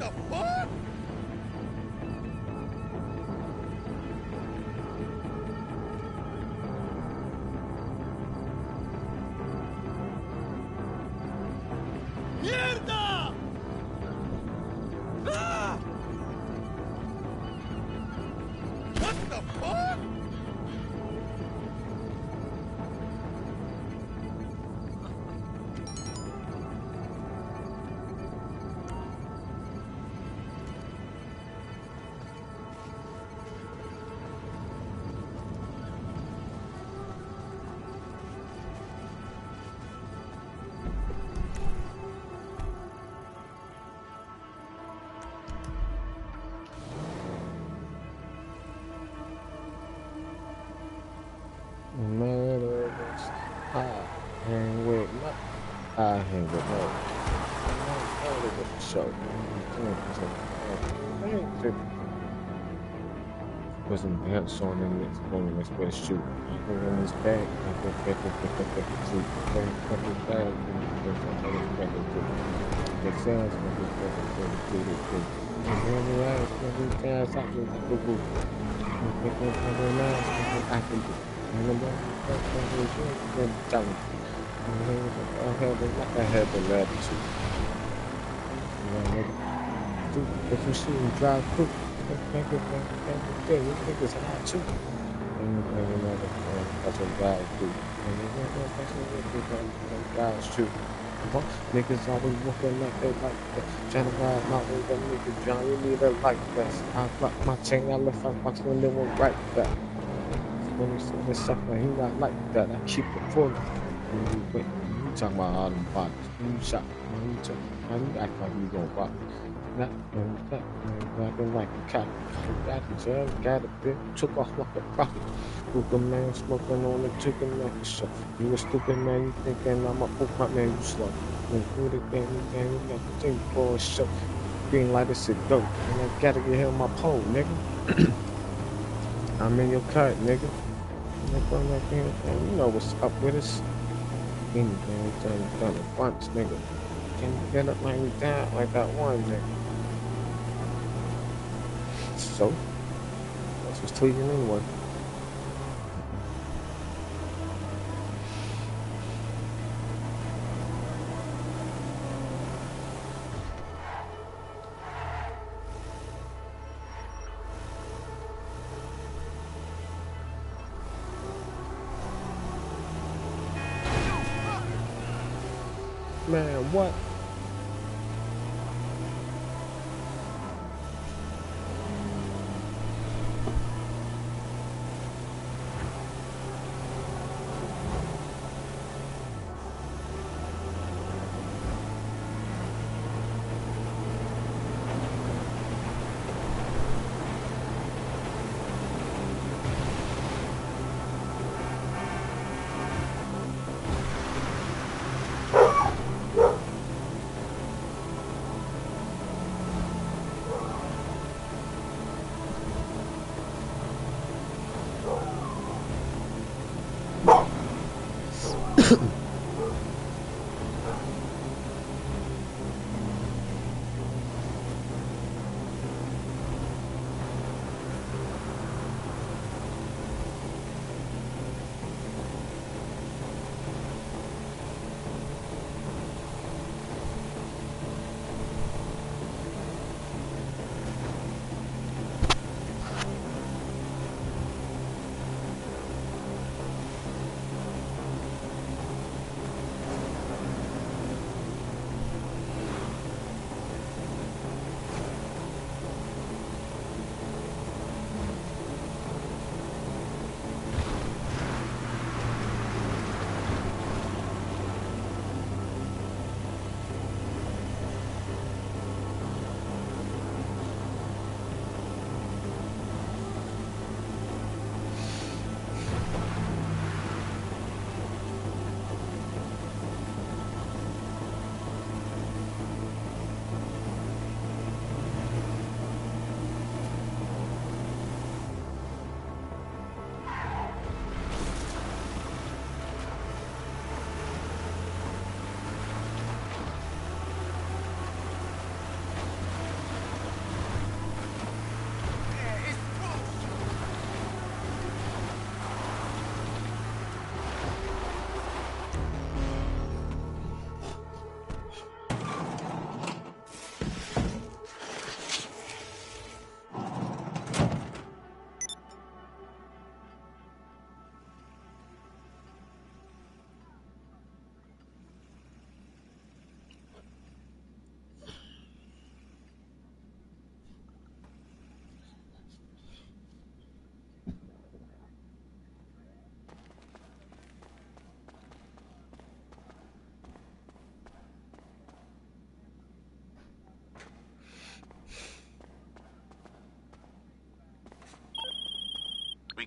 the fuck? Mierda! Ah! What the fuck? I hang with my, I hang with my, I live with the show. Put some pants on and let's go and let's go shoot. I go in this bag, I go back and sleep. Back and bag, it sounds like it's better to and then the last every time something like a boo. I can do. And the more then down. I had the latitude. If you see me drive through, niggas high too. And that's what guys do. And that's what guys too. Niggas always walking like they like that. Trying to ride my way, that nigga John, you need a like that. I blocked my chain, I left my box when they went right back. When you see this stuff, he not like that. I keep it full. Wait, you talking about all them bodies. You shot, man, you act like you gon' rock. That, acting like a cat. Got the judge, got a bit, took off like a rocket. Hookah man smoking on the chicken like a show. You a stupid man, you thinking I'm a hook man, you slow. When you do the game, you got the thing for a show. Green light is a dope, and I gotta get hit on my pole, nigga. I'm in your cut, nigga. You know what's up with us. Anything done at once, nigga. Can you get up like me down like that one, nigga? So, that's what's tweeting anyway. Man, what?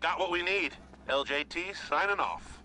Got what we need. LJT signing off.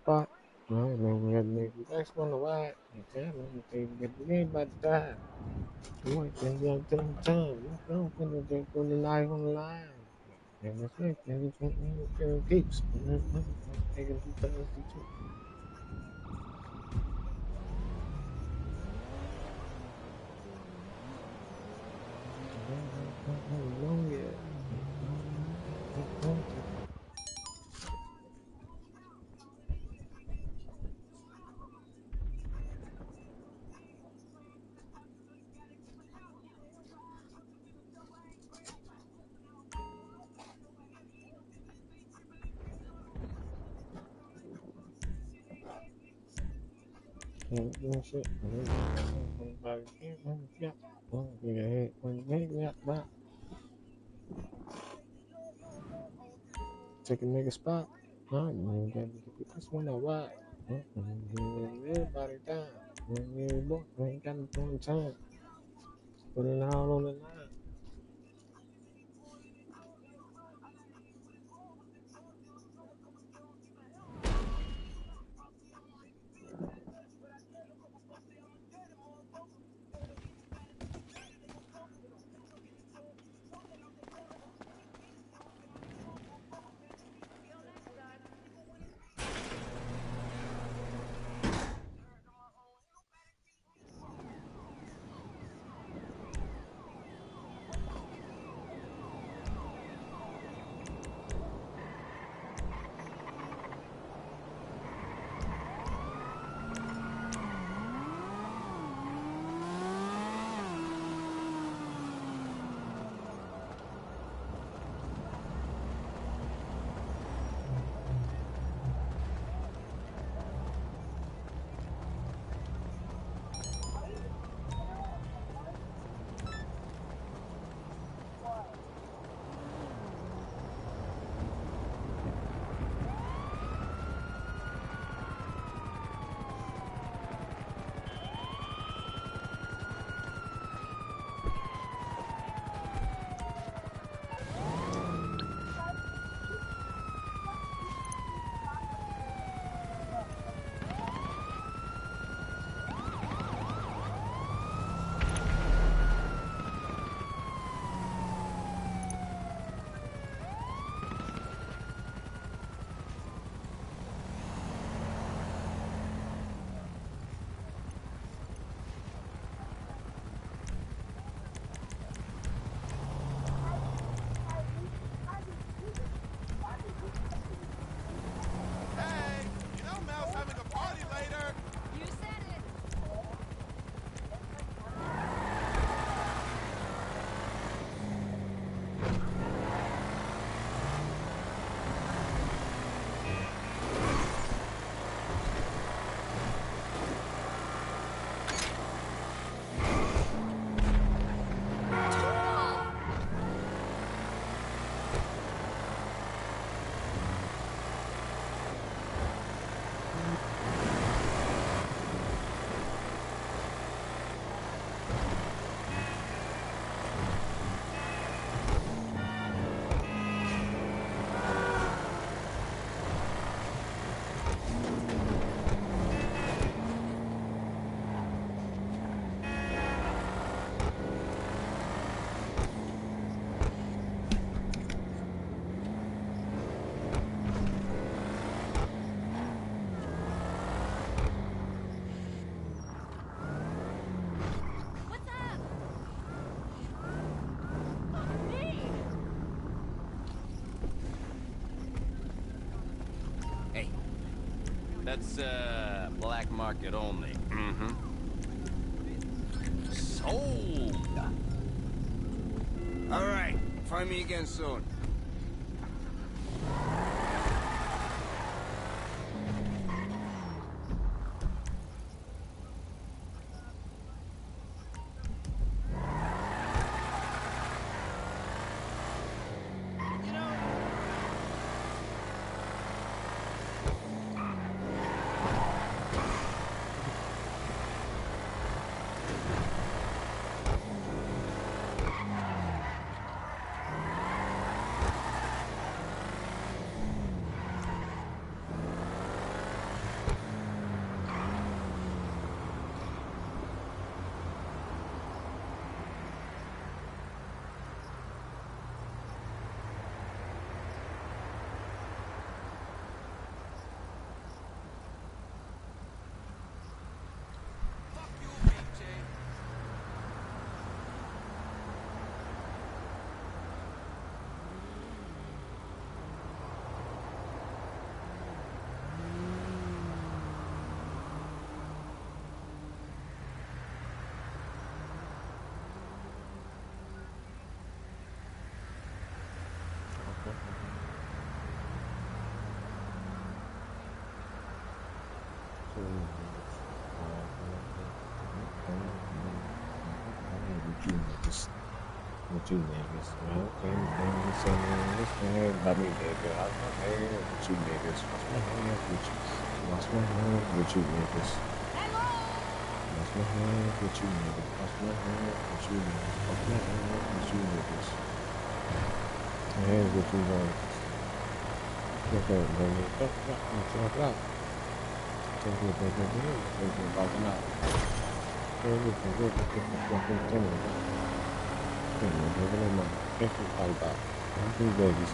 Fuck. No, next one to ride. They about to die. You want to young time. You don't put the knife on the line. And that's it. And it's keeps. Taking 2 times 2. No, yeah. Shit. Take a nigga spot. That's when I ride. Everybody down. Ain't got no damn time. Put it all on the line. Hey, you know Mel's having a party later. You said it. What's up? Me. Hey, that's black market only. Mm-hmm. Sold. All right, find me again soon. Fuck you, BJ. with you niggas. Well, you say this man about me, nigga. I was my hands with you niggas. Wash my hands with you. Wash my hands with you niggas. Wash my hands with you niggas. Wash my hands with you niggas. Wash my hands with you niggas. My hands with you niggas. Look at it, baby. Talk it out. Talk it, baby. Talk it out. Thank you, Bye bye. Thank you, babies.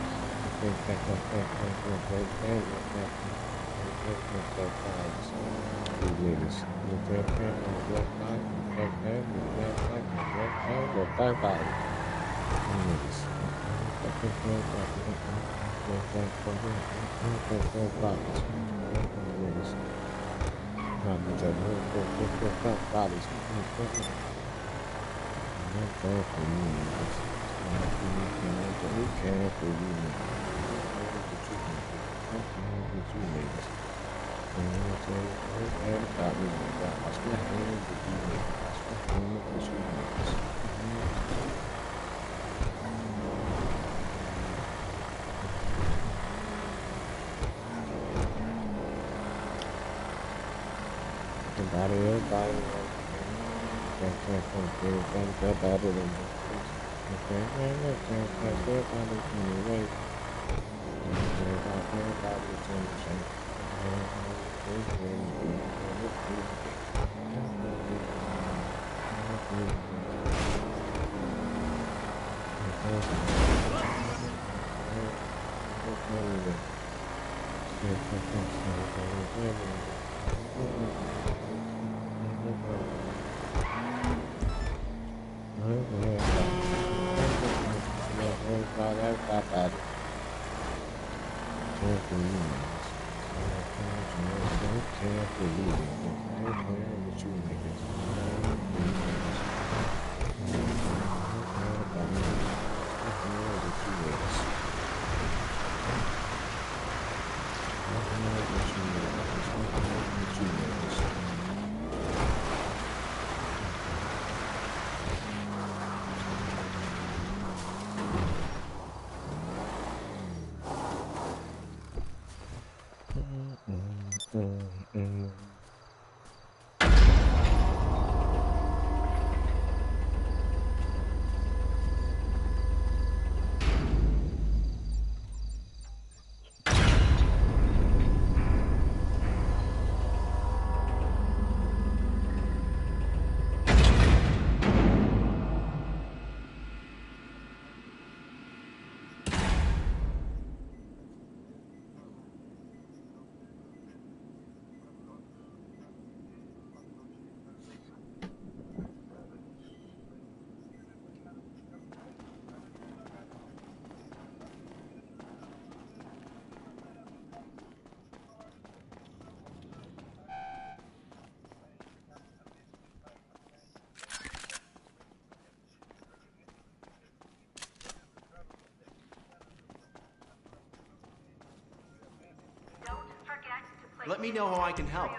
Let me know how I can help.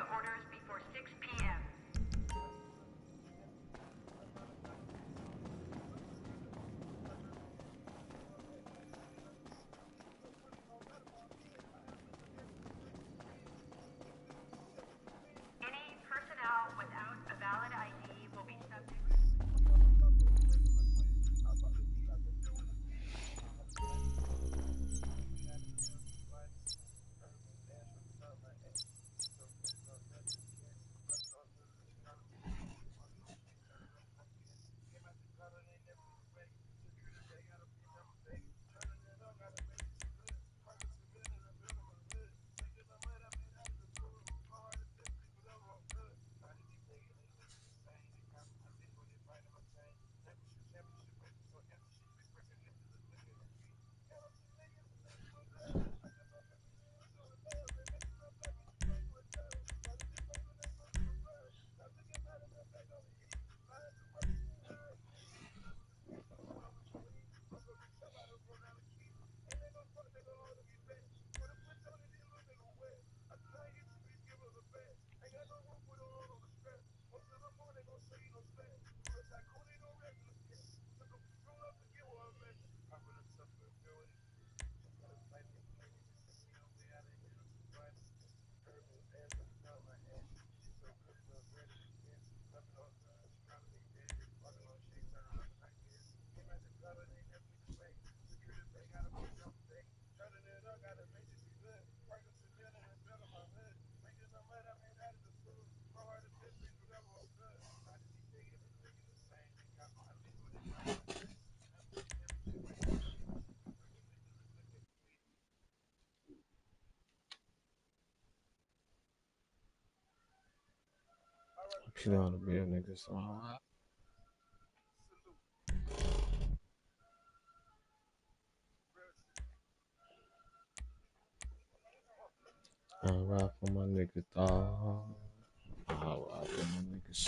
You know how to be a nigga, so I ride for my niggas, dawg. I ride for my niggas.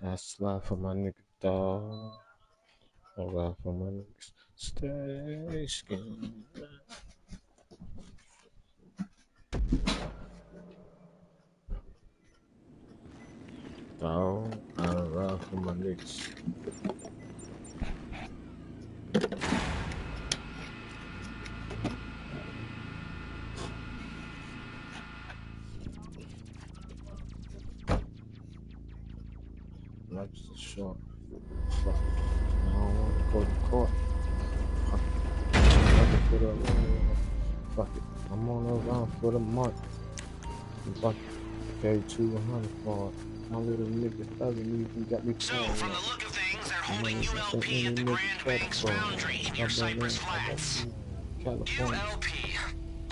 I slide for my niggas, dawg. I ride for my niggas. Stay skin. Dawg, I ride for my niggas. Life's too short. Fuck it. I don't want to go to court. Fuck it. I'm looking for the run. Fuck it. I'm on the run for the month. Fuck it. Pay 200 for it. My little nigga thugging even got me So, from the look of things, they're holding ULP at the Grand Banks Foundry near Cypress Flats. California. ULP.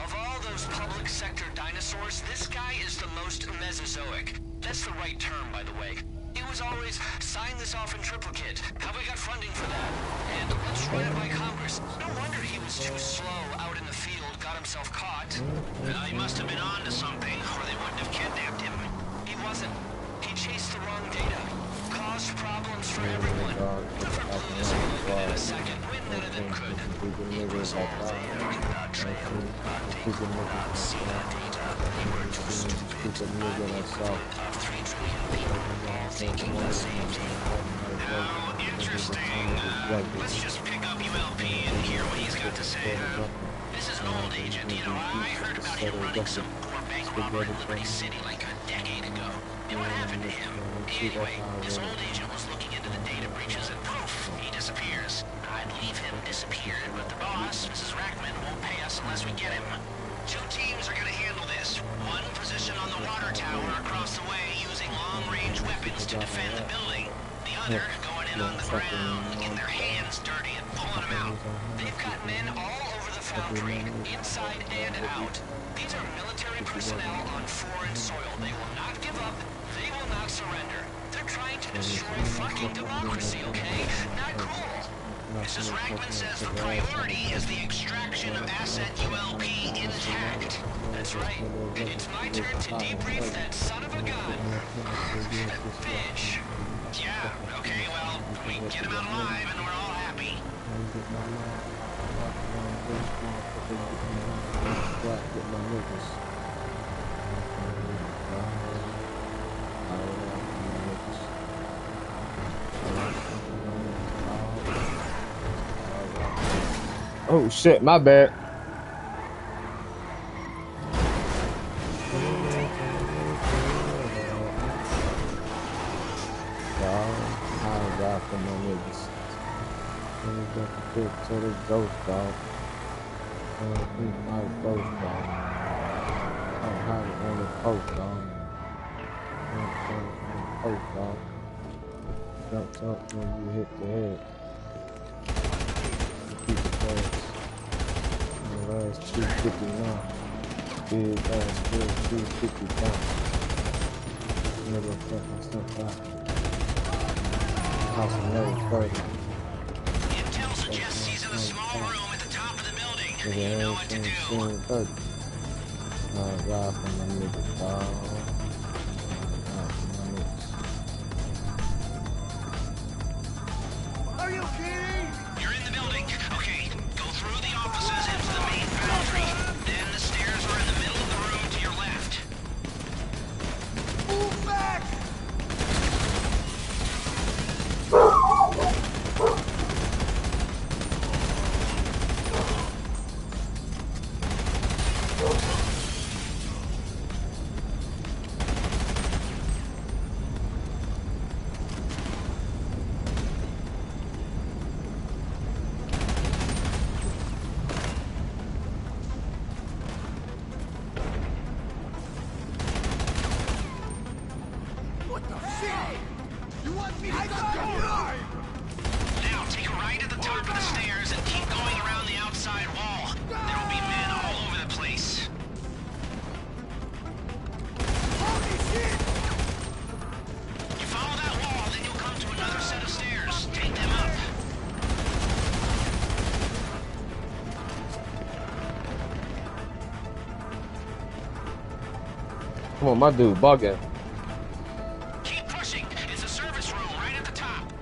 Of all those public sector dinosaurs, this guy is the most Mesozoic. That's the right term, by the way. He was always, sign this off in triplicate. Have we got funding for that? And let's run it by Congress. No wonder he was too slow out in the field, got himself caught. He must have been on to something, or they wouldn't have kidnapped him. He wasn't. He chased the wrong data. Caused problems for everyone. Whoever blew this whole in a second, when none of them could. He was all there without trail, not data, not seen data. We were too stupid. Of 3 trillion people all thinking the same thing. How interesting. Let's just pick up ULP and hear what he's got to say. This is an old agent. You know, I heard about him running some poor bank robbery in Liberty City like a decade ago. And what happened to him? Anyway, this old agent was looking into the data breaches and poof, he disappears. I'd leave him disappeared, but the boss, Mrs. Rackman, won't pay us unless we get him. 2 teams are gonna handle this. One position on the water tower across the way using long-range weapons to defend the building. The other going in on the ground, getting their hands dirty and pulling them out. They've got men all over the foundry, inside and out. These are military personnel on foreign soil. They will not give up. They will not surrender. They're trying to destroy fucking democracy, okay? Not cool. Mrs. Rackman says the priority is the extraction of asset ULP intact. That's right. It's my turn to debrief that son of a gun. Bitch. Yeah, okay, well, we get him out alive and we're all happy. Oh shit, my bad. I ride for my niggas. When we got the pick to the ghost dog. My ghost dog. I'm hiding on the post dog. On the post dog. Jumps up when you hit the head. Keep the pass. The last 259. Big ass still 250 down. Never fucking stuff out. House of Mary Carter. Intel suggests he's in a small room at the top of the building. You know what to do. I ride for my niggas, dawg. Are you kidding? You're in the building. Okay, go through the offices into the main foundry. Then the stairs are in the middle of the room to your left. Move back! What the shit? You want me to stop your line? Now, take a right at the top of the stairs and keep going around the outside wall. There will be men all over the place. Holy shit! Come on, my dude bugging. Keep pushing. It's a service room right at the top.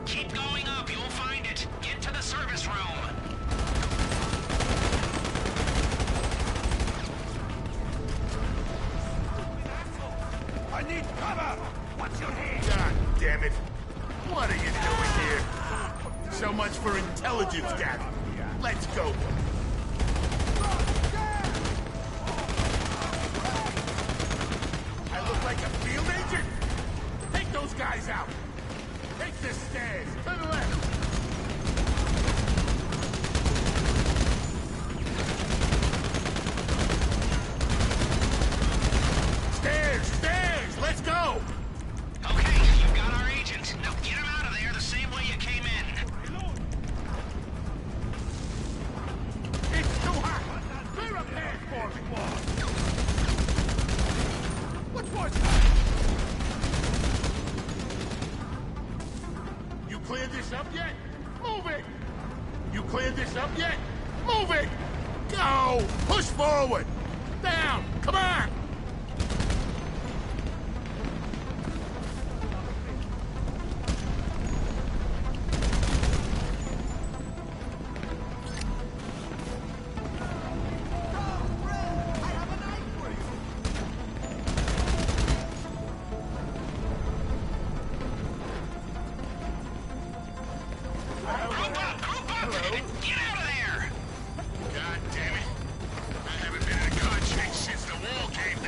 Keep going up. You'll find it. Get to the service room. I need cover! What's your name? God damn it. What are you doing here? So much for intelligence gathering. Let's go. I look like a field agent? Take those guys out. Take the stairs. To the left. Stairs! Let's go! Okay, you've got our agent. Now get him out of there the same way you came in. It's too hot! Clear a path for me! What's worse? You cleared this up yet? Move it! You cleared this up yet? Move it! Go! Push forward! Down! Come on! Group up! Get out of there! God damn it. I haven't been in a car chase since the wall came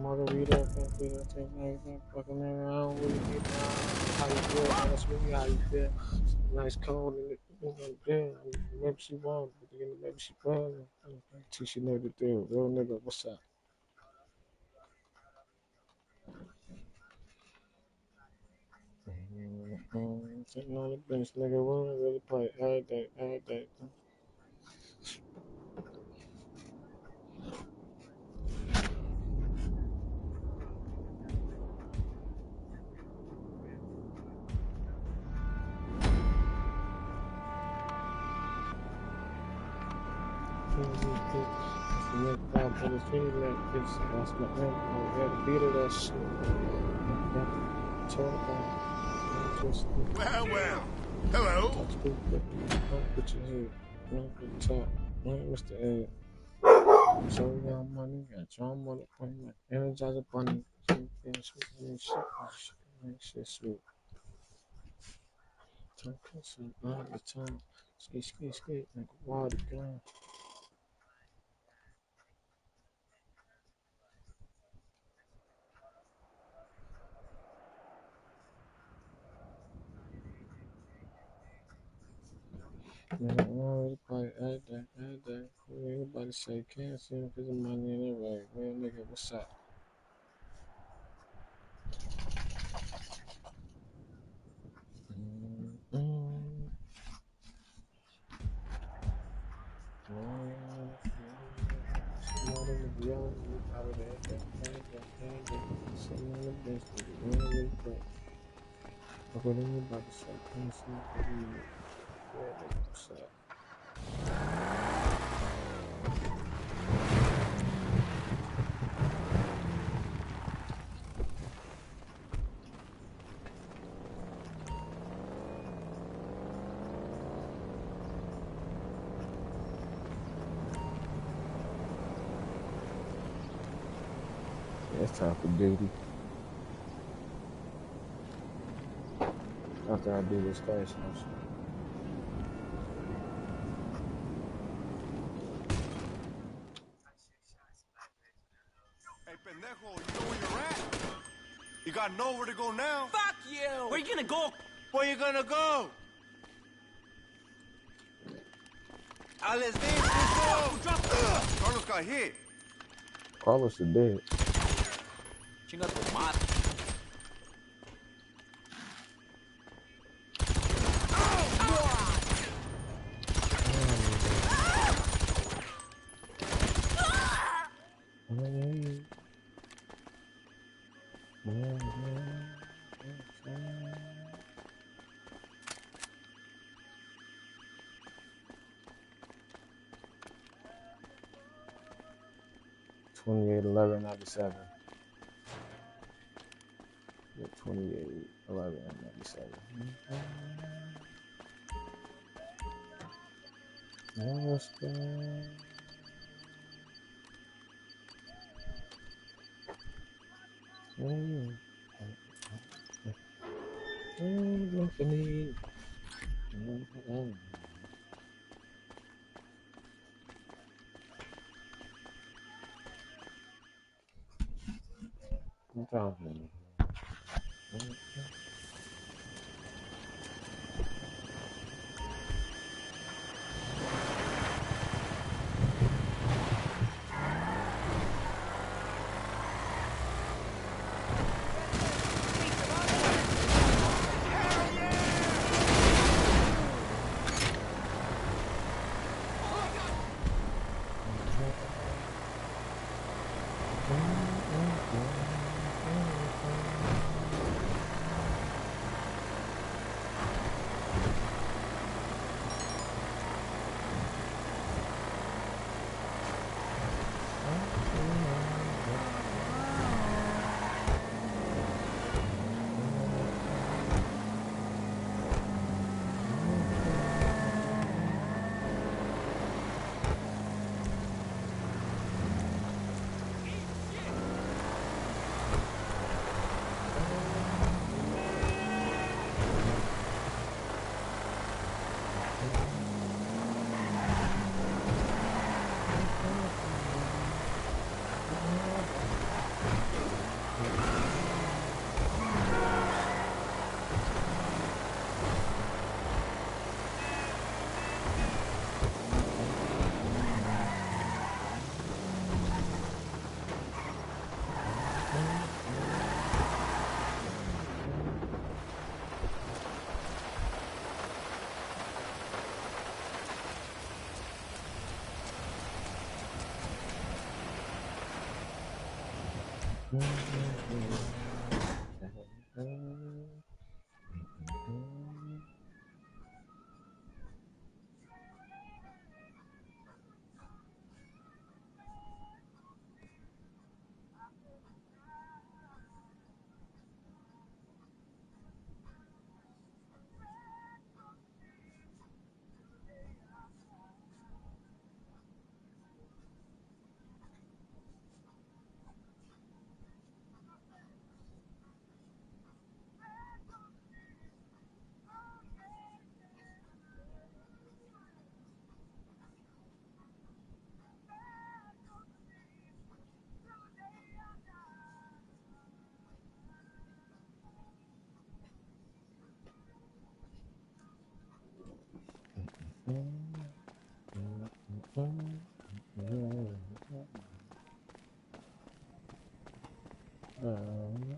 Margarita, everything, fucking man. I don't really need how you feel. That's really how you feel. Nice cold in the bed. Maybe she won't, but then maybe she will. Till she know the deal. Real nigga, what's up? Sitting on the bench, nigga, we don't really play every day. That's my end. I had to beat her that shit. Well. Hello. Put your head. Good talk. Mr. Ed. So young money, got John money, Energizer bunny. Shit sweet. Talk some all the time. Skate, like a water gun. Man, always play every day. Anybody say can't see him because of money anyway. Real nigga, what's up? It's time for duty. After I do this station. Hey, pendejo, you know where you're at? You got nowhere to go now. Fuck you! Where you gonna go? Where you gonna go? Alex, Carlos got hit. Carlos is dead. Chinga tu madre. $28, $11.97. 28, 11.97. What's that?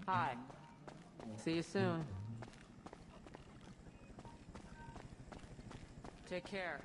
Hi. See you soon. Take care.